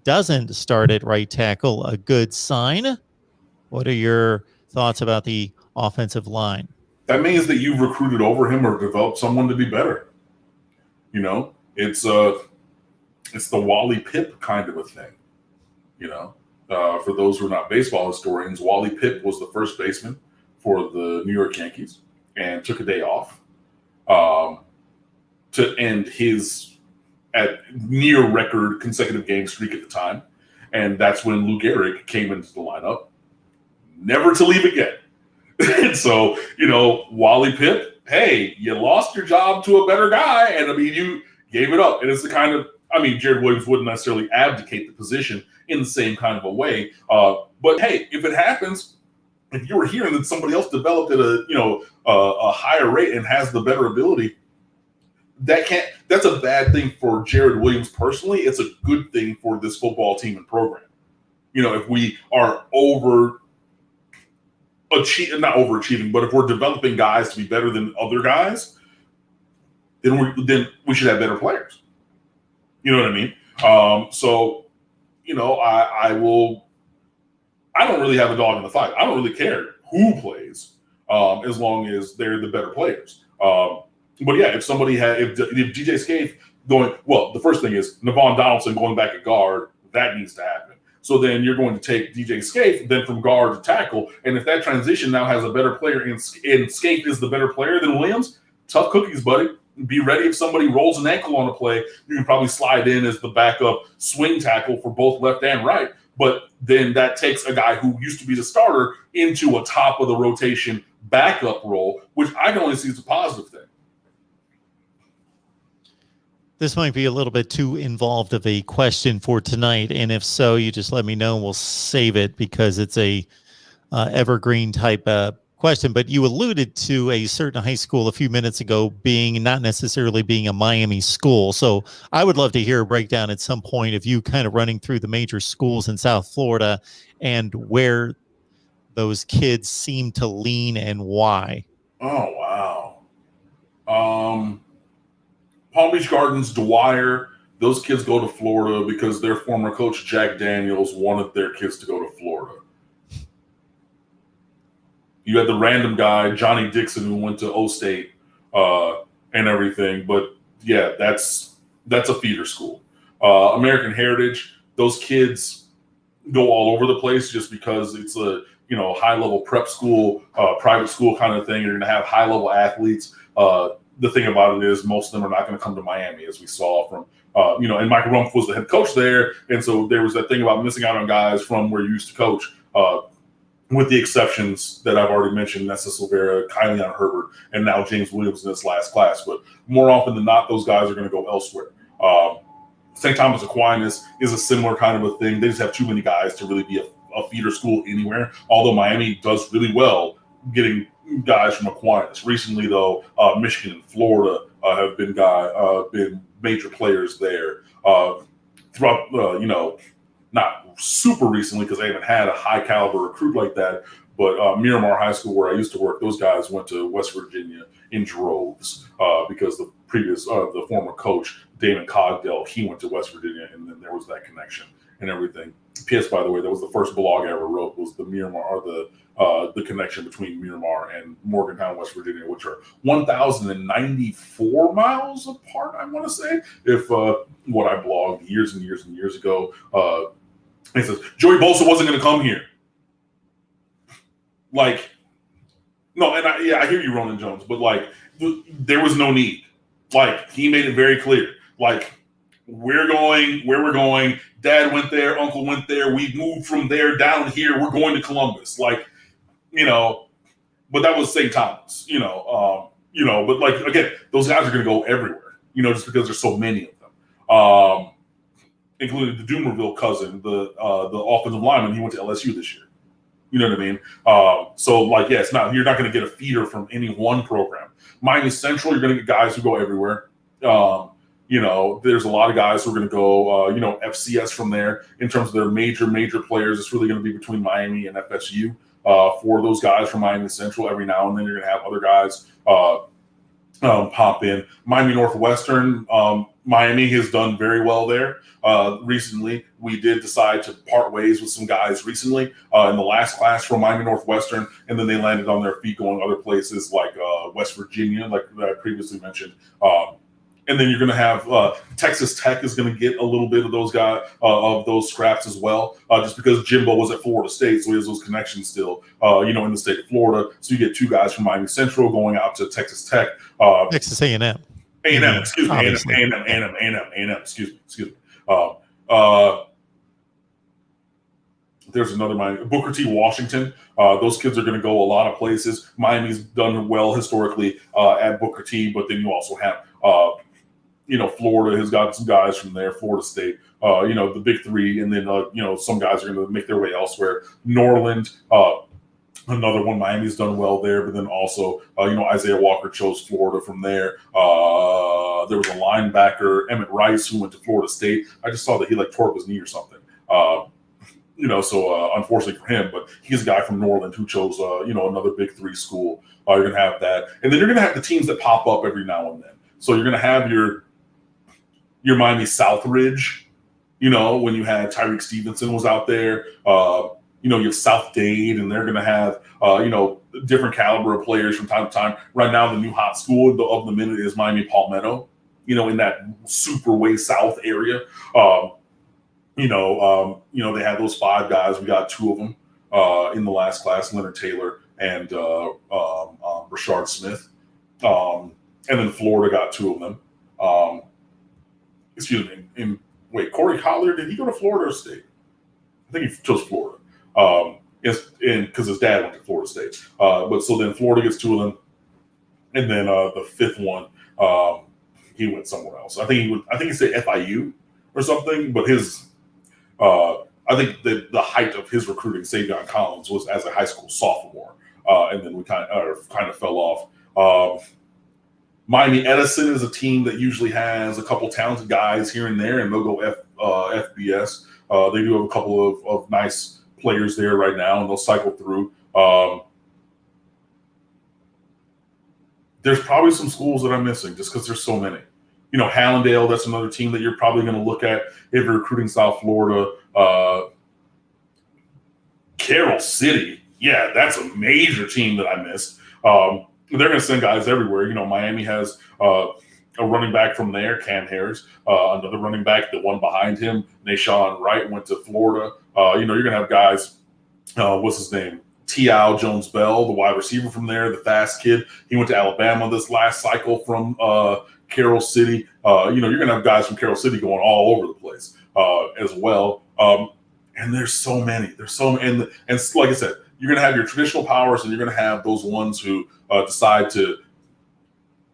doesn't start at right tackle. A good sign. What are your thoughts about the offensive line? That means that you've recruited over him or developed someone to be better. It's the Wally Pipp kind of a thing. For those who are not baseball historians, Wally Pipp was the first baseman for the New York Yankees and took a day off to end his at near record consecutive game streak at the time. And that's when Lou Gehrig came into the lineup, never to leave again. And so, Wally Pipp, hey, you lost your job to a better guy. And you gave it up. And it's the kind of, Jared Williams wouldn't necessarily abdicate the position in the same kind of a way. But hey, if it happens, if you were hearing that somebody else developed at a higher rate and has the better ability, that's a bad thing for Jared Williams personally. It's a good thing for this football team and program. If we are not overachieving, but if we're developing guys to be better than other guys, then we should have better players. You know what I mean? I don't really have a dog in the fight. I don't really care who plays, as long as they're the better players. But yeah, if DJ Scaife the first thing is Navon Donaldson going back at guard, that needs to happen. So then you're going to take DJ Scaife, then from guard to tackle. And if that transition now has a better player and Scaife is the better player than Williams, tough cookies, buddy. Be ready if somebody rolls an ankle on a play, you can probably slide in as the backup swing tackle for both left and right. But then that takes a guy who used to be the starter into a top of the rotation backup role, which I can only see as a positive thing. This might be a little bit too involved of a question for tonight, and if so, you just let me know and we'll save it because it's a evergreen type question. But you alluded to a certain high school a few minutes ago being not necessarily being a Miami school. So I would love to hear a breakdown at some point of you kind of running through the major schools in South Florida and where those kids seem to lean and why. Oh, wow. Palm Beach Gardens, Dwyer, those kids go to Florida because their former coach, Jack Daniels, wanted their kids to go to Florida. You had the random guy, Johnny Dixon, who went to O State and everything. But, yeah, that's a feeder school. American Heritage, those kids go all over the place just because it's a high-level prep school, private school kind of thing. You're going to have high-level athletes. The thing about it is most of them are not going to come to Miami, as we saw from, and Mike Rumpf was the head coach there. And so there was that thing about missing out on guys from where you used to coach, with the exceptions that I've already mentioned, Nessa Silvera, Kylian Herbert, and now James Williams in this last class. But more often than not, those guys are going to go elsewhere. St. Thomas Aquinas is a similar kind of a thing. They just have too many guys to really be a feeder school anywhere, although Miami does really well getting guys from Aquinas. Recently, though, Michigan and Florida have been major players there throughout, not super recently because they haven't had a high caliber recruit like that, but Miramar High School, where I used to work, those guys went to West Virginia in droves because the former coach, Damon Cogdell, he went to West Virginia, and then there was that connection and everything. P.S. by the way, that was the first blog I ever wrote, was the Miramar, or the connection between Miramar and Morgantown, West Virginia, which are 1,094 miles apart, I want to say, if what I blogged years and years and years ago. It says, Joey Bosa wasn't going to come here. Like, no, and I hear you, Ronan Jones, but like, there was no need. Like, he made it very clear. Like, we're going where we're going. Dad went there. Uncle went there. We moved from there down here. We're going to Columbus. Like, but that was St. Thomas, but like, again, those guys are going to go everywhere, just because there's so many of them, including the Doomerville cousin, the offensive lineman. He went to LSU this year. You know what I mean? So like, yeah, you're not going to get a feeder from any one program. Miami Central, you're going to get guys who go everywhere. There's a lot of guys who are going to go, FCS from there in terms of their major players. It's really going to be between Miami and FSU for those guys from Miami Central. Every now and then you're going to have other guys pop in. Miami Northwestern, Miami has done very well there. Recently, we did decide to part ways with some guys recently in the last class from Miami Northwestern, and then they landed on their feet going other places like West Virginia, like I previously mentioned. And then you're going to have Texas Tech is going to get a little bit of those guys, of those scraps as well, just because Jimbo was at Florida State, so he has those connections still, in the state of Florida. So you get two guys from Miami Central going out to Texas Tech. Texas A&M. A&M, excuse me, A&M, excuse me. There's another Miami, Booker T. Washington. Those kids are going to go a lot of places. Miami's done well historically at Booker T, but then you also have Florida has got some guys from there, Florida State, the big three, and then, some guys are going to make their way elsewhere. Norland, another one, Miami's done well there, but then also, Isaiah Walker chose Florida from there. There was a linebacker, Emmett Rice, who went to Florida State. I just saw that he tore up his knee or something. So unfortunately for him, but he's a guy from Norland who chose, another big three school. You're going to have that. And then you're going to have the teams that pop up every now and then. So you're going to have your Miami Southridge, when you had Tyreek Stevenson was out there. You have South Dade, and they're going to have, different caliber of players from time to time. Right now, the new hot school of the minute is Miami Palmetto, in that super way south area. They had those five guys. We got two of them in the last class, Leonard Taylor and Rashard Smith. and then Florida got 2 of them. Excuse me. Wait, Corey Collier, did he go to Florida or State? I think he chose Florida. Because his dad went to Florida State. But so then Florida gets 2 of them, and then the 5th one, he went somewhere else. I think he said FIU or something. But his, I think the height of his recruiting, Savion Collins, was as a high school sophomore, and then we kind of fell off. Miami Edison is a team that usually has a couple talented guys here and there, and they'll go FBS. They do have a couple of nice players there right now, and they'll cycle through. There's probably some schools that I'm missing just because there's so many. Hallandale, that's another team that you're probably going to look at if you're recruiting South Florida. Carroll City, yeah, that's a major team that I missed. They're going to send guys everywhere. Miami has a running back from there, Cam Harris, another running back, the one behind him, Nashawn Wright, went to Florida. You're going to have guys, what's his name? T.Al Jones-Bell, the wide receiver from there, the fast kid. He went to Alabama this last cycle from Carroll City. You're going to have guys from Carroll City going all over the place as well. And there's so many. And like I said, you're going to have your traditional powers, and you're going to have those ones who decide to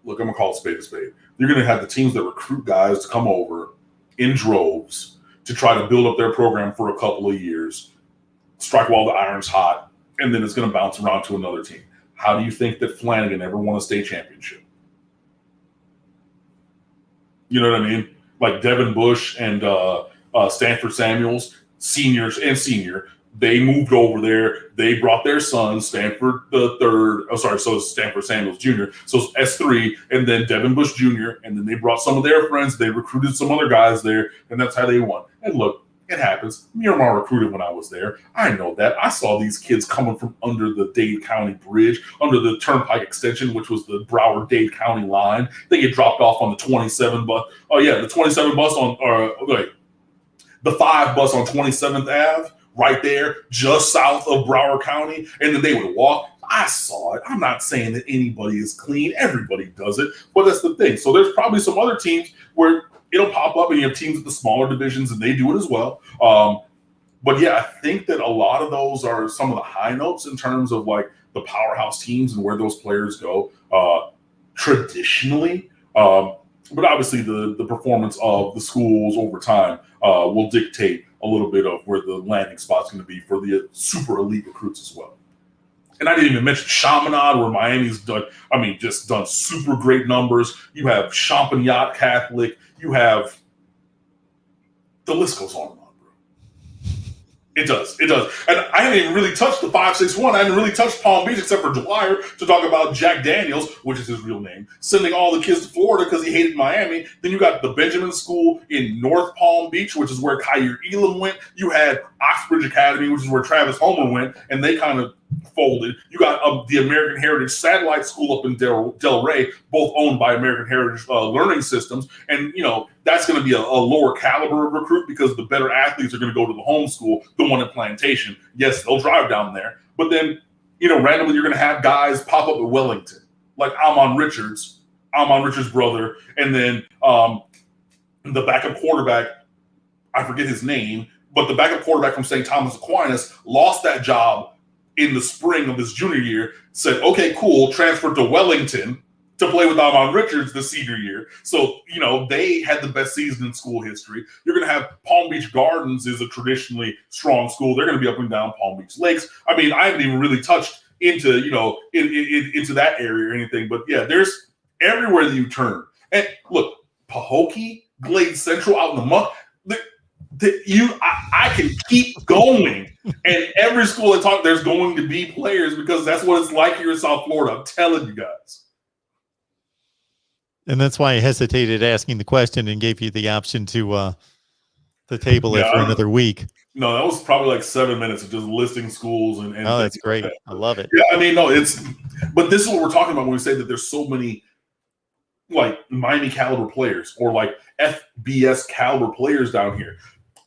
look. I'm going to call it spade a spade. You're going to have the teams that recruit guys to come over in droves to try to build up their program for a couple of years, strike while the iron's hot, and then it's going to bounce around to another team. How do you think that Flanagan ever won a state championship? You know what I mean? Like Devin Bush and Stanford Samuels, senior, they moved over there. They brought their son, Stanford the third. Oh, sorry. So Stanford Samuels Jr. So S3, and then Devin Bush Jr. And then they brought some of their friends. They recruited some other guys there, and that's how they won. And look, it happens. Miramar recruited when I was there. I know that. I saw these kids coming from under the Dade County Bridge, under the Turnpike Extension, which was the Broward-Dade County line. They get dropped off on the 27 bus. Oh, yeah, the 27 bus the 5 bus on 27th Ave, right there, just south of Broward County. And then they would walk. I saw it. I'm not saying that anybody is clean. Everybody does it. But that's the thing. So there's probably some other teams where it'll pop up, and you have teams at the smaller divisions, and they do it as well. But yeah, I think that a lot of those are some of the high notes in terms of like the powerhouse teams and where those players go traditionally. But obviously the performance of the schools over time will dictate a little bit of where the landing spot's going to be for the super elite recruits as well. And I didn't even mention Chaminade, where Miami's done super great numbers. You have Champagnat Catholic. You have, the list goes on and on, bro. It does. And I haven't even really touched the 561. I haven't really touched Palm Beach except for Dwyer to talk about Jack Daniels, which is his real name, sending all the kids to Florida because he hated Miami. Then you got the Benjamin School in North Palm Beach, which is where Kyer Elam went. You had Oxbridge Academy, which is where Travis Homer went, and they kind of folded. You got the American Heritage Satellite School up in Del Rey, both owned by American Heritage Learning Systems. And, that's going to be a lower caliber of recruit because the better athletes are going to go to the home school, the one at Plantation. Yes, they'll drive down there. But then, randomly you're going to have guys pop up at Wellington, like Amon Richards' brother. And then the backup quarterback, I forget his name, but the backup quarterback from St. Thomas Aquinas lost that job in the spring of his junior year, said, okay, cool, transferred to Wellington to play with Amon Richards the senior year. So, they had the best season in school history. You're going to have Palm Beach Gardens is a traditionally strong school. They're going to be up and down Palm Beach Lakes. I mean, I haven't even really touched into, into that area or anything. But, yeah, there's everywhere that you turn. And, look, Pahokee, Glade Central out in the muck. I can keep going, and every school I talk, there's going to be players because that's what it's like here in South Florida. I'm telling you guys. And that's why I hesitated asking the question and gave you the option to table it for another week. No, that was probably like 7 minutes of just listing schools and oh, that's great. Like that. I love it. Yeah, I mean, no, but this is what we're talking about when we say that there's so many like Miami caliber players or like FBS caliber players down here.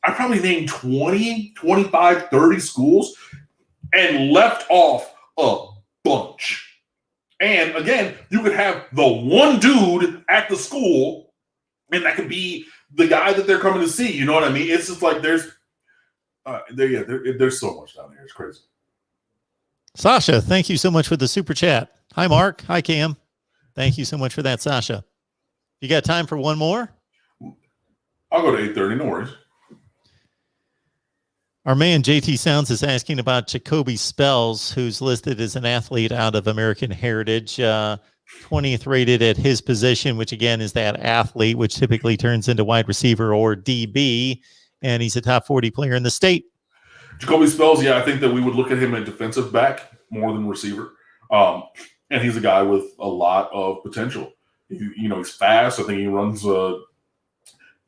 I probably named 20, 25, 30 schools and left off a bunch. And again, you could have the one dude at the school, and that could be the guy that they're coming to see. You know what I mean? It's just like there's so much down here. It's crazy. Sasha, thank you so much for the super chat. Hi, Mark. Hi, Cam. Thank you so much for that, Sasha. You got time for one more? I'll go to 8:30. No worries. Our man JT Sounds is asking about Jacoby Spells, who's listed as an athlete out of American Heritage, 20th rated at his position, which again is that athlete, which typically turns into wide receiver or DB, and he's a top 40 player in the state. Jacoby Spells, yeah, I think that we would look at him at defensive back more than receiver. And he's a guy with a lot of potential. He's fast. I think he runs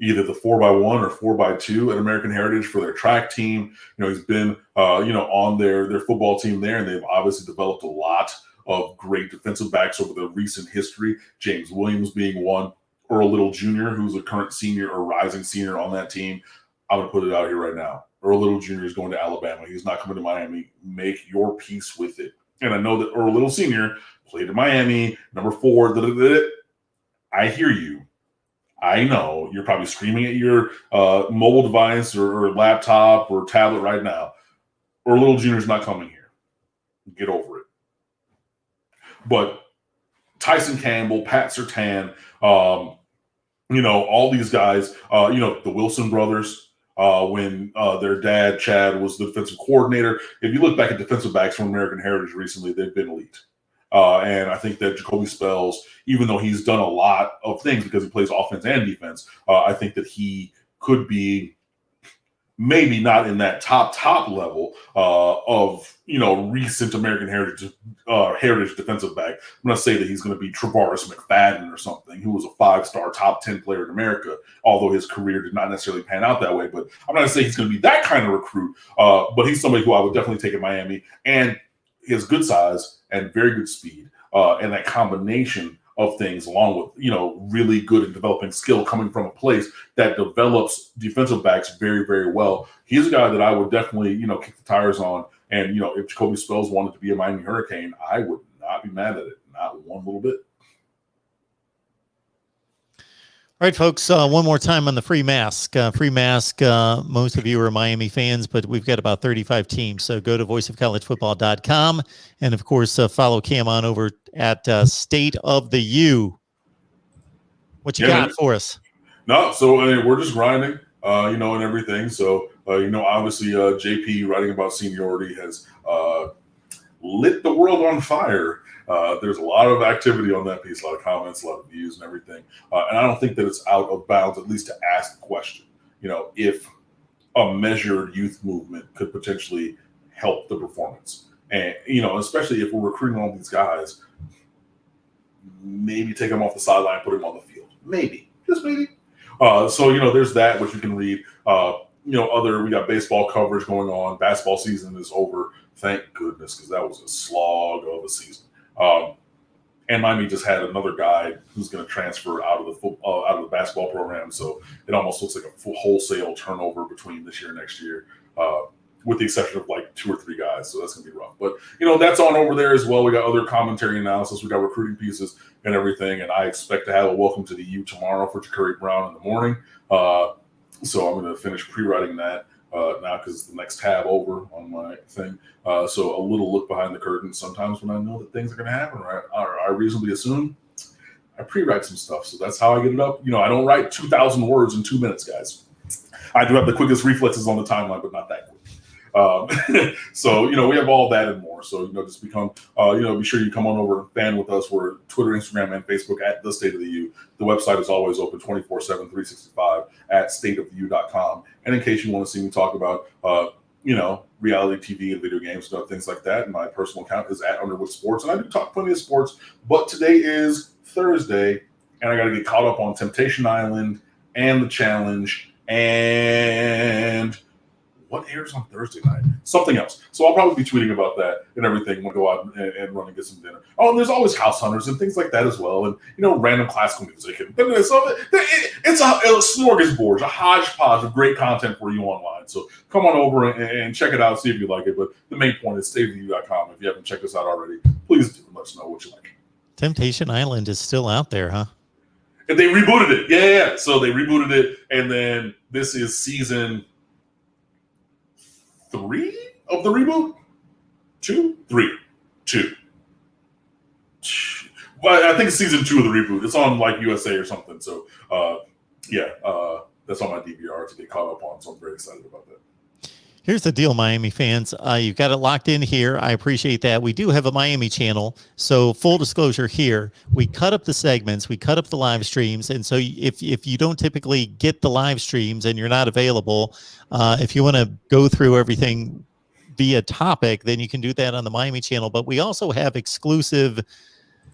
either the 4x1 or 4x2 at American Heritage for their track team. He's been, on their football team there, and they've obviously developed a lot of great defensive backs over the recent history. James Williams being one, Earl Little Jr., who's a current senior or rising senior on that team. I'm going to put it out here right now. Earl Little Jr. is going to Alabama. He's not coming to Miami. Make your peace with it. And I know that Earl Little Sr. played in Miami, number 4. I hear you. I know you're probably screaming at your mobile device or laptop or tablet right now. Earl Little Jr. is not coming here. Get over it. But Tyson Campbell, Pat Surtain, all these guys, the Wilson brothers, when their dad, Chad, was the defensive coordinator. If you look back at defensive backs from American Heritage recently, they've been elite. And I think that Jacoby Spells, even though he's done a lot of things because he plays offense and defense, I think that he could be maybe not in that top level of recent American heritage defensive back. I'm not saying that he's going to be Travaris McFadden or something, who was a 5-star top 10 player in America, although his career did not necessarily pan out that way. But I'm not going to say he's going to be that kind of recruit, but he's somebody who I would definitely take in Miami. And he has good size and very good speed, and that combination of things, along with really good and developing skill coming from a place that develops defensive backs very, very well. He's a guy that I would definitely kick the tires on. And if Jacoby Spells wanted to be a Miami Hurricane, I would not be mad at it, not one little bit. All right, folks, one more time on the free mask. Most of you are Miami fans, but we've got about 35 teams. So go to voiceofcollegefootball.com. And, of course, follow Cam on over at State of the U. What you got for us? No, so we're just grinding, and everything. So, obviously JP writing about seniority has lit the world on fire. There's a lot of activity on that piece, a lot of comments, a lot of views and everything. And I don't think that it's out of bounds, at least to ask the question, if a measured youth movement could potentially help the performance. And, especially if we're recruiting all these guys, maybe take them off the sideline, put them on the field. Maybe, just maybe. So, there's that, which you can read. We got baseball coverage going on. Basketball season is over. Thank goodness, because that was a slog of a season. And Miami just had another guy who's going to transfer out of the basketball program. So it almost looks like a full wholesale turnover between this year and next year, with the exception of like 2 or 3 guys. So that's going to be rough. But, that's on over there as well. We got other commentary analysis. We got recruiting pieces and everything. And I expect to have a welcome to the U tomorrow for JACURRI Brown in the morning. So I'm going to finish pre-writing that now because it's the next tab over on my thing. So a little look behind the curtain. Sometimes when I know that things are going to happen, or I reasonably assume, I pre-write some stuff. So that's how I get it up. I don't write 2,000 words in 2 minutes, guys. I do have the quickest reflexes on the timeline, but not that quick. So, we have all that and more. So, just become, be sure you come on over and fan with us. We're Twitter, Instagram, and Facebook at The State of the U. The website is always open 24/7, 365 at stateoftheu.com. And in case you want to see me talk about, reality TV and video games, things like that, my personal account is at Underwood Sports. And I do talk plenty of sports, but today is Thursday, and I got to get caught up on Temptation Island and The Challenge and what airs on Thursday night? Something else. So I'll probably be tweeting about that and everything. We'll go out and run and get some dinner. Oh, and there's always house hunters and things like that as well. And, random classical music. And so it's a smorgasbord, a hodgepodge of great content for you online. So come on over and check it out, see if you like it. But the main point is stateoftheu.com. If you haven't checked us out already, please do let us know what you like. Temptation Island is still out there, huh? And they rebooted it. Yeah. So they rebooted it, and then this is season 3 of the reboot. 2, 3, 2. Well, I think it's season 2 of the reboot. It's on like USA or something. So, that's on my DVR to get caught up on. So I'm very excited about that. Here's the deal, Miami fans. You've got it locked in here. I appreciate that. We do have a Miami channel. So full disclosure here, we cut up the segments, we cut up the live streams. And so if you don't typically get the live streams and you're not available, if you want to go through everything via topic, then you can do that on the Miami channel. But we also have exclusive,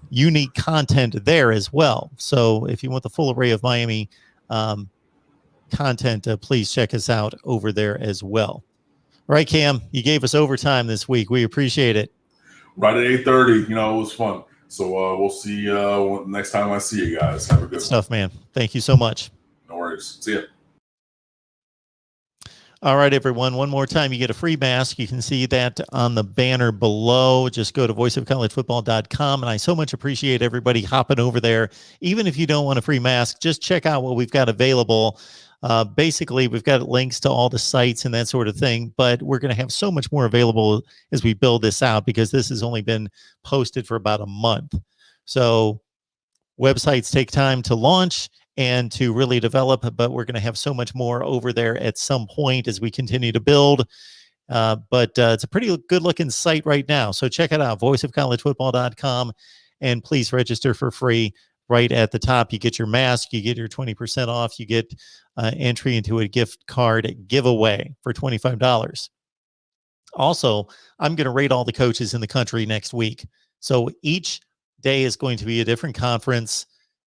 unique content there as well. So if you want the full array of Miami content, please check us out over there as well. All right, Cam, you gave us overtime this week. We appreciate it. Right at 8:30, it was fun. So we'll see next time I see you guys. Have a good stuff, man. Thank you so much. No worries. See ya. All right, everyone. One more time, you get a free mask. You can see that on the banner below. Just go to voiceofcollegefootball.com. And I so much appreciate everybody hopping over there. Even if you don't want a free mask, just check out what we've got available. Basically, we've got links to all the sites and that sort of thing, but we're going to have so much more available as we build this out because this has only been posted for about a month. So websites take time to launch and to really develop, but we're going to have so much more over there at some point as we continue to build. But it's a pretty good looking site right now. So check it out, voiceofcollegefootball.com, and please register for free. Right at the top, you get your mask, you get your 20% off, you get entry into a gift card giveaway for $25. Also, I'm going to rate all the coaches in the country next week. So each day is going to be a different conference,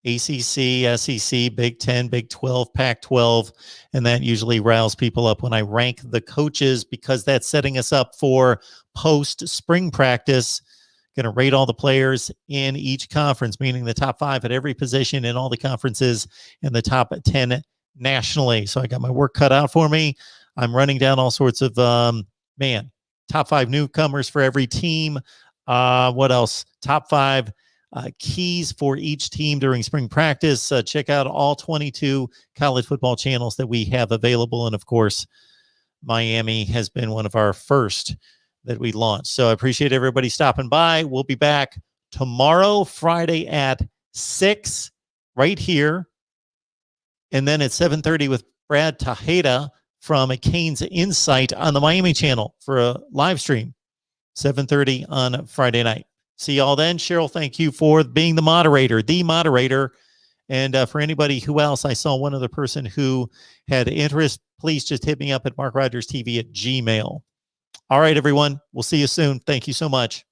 ACC, SEC, Big 10, Big 12, Pac-12, and that usually riles people up when I rank the coaches because that's setting us up for post-spring practice. Going to rate all the players in each conference, meaning the top 5 at every position in all the conferences and the top 10 nationally. So I got my work cut out for me. I'm running down all sorts of, top 5 newcomers for every team. What else? Top 5 keys for each team during spring practice. Check out all 22 college football channels that we have available. And of course, Miami has been one of our first that we launched. So I appreciate everybody stopping by. We'll be back tomorrow, Friday at 6 right here. And then at 7:30 with Brad Tejeda from Canes Insight on the Miami channel for a live stream, 7:30 on Friday night. See y'all then. Cheryl, thank you for being the moderator. And for anybody who else, I saw one other person who had interest, please just hit me up at MarkRogersTV@gmail.com. All right, everyone. We'll see you soon. Thank you so much.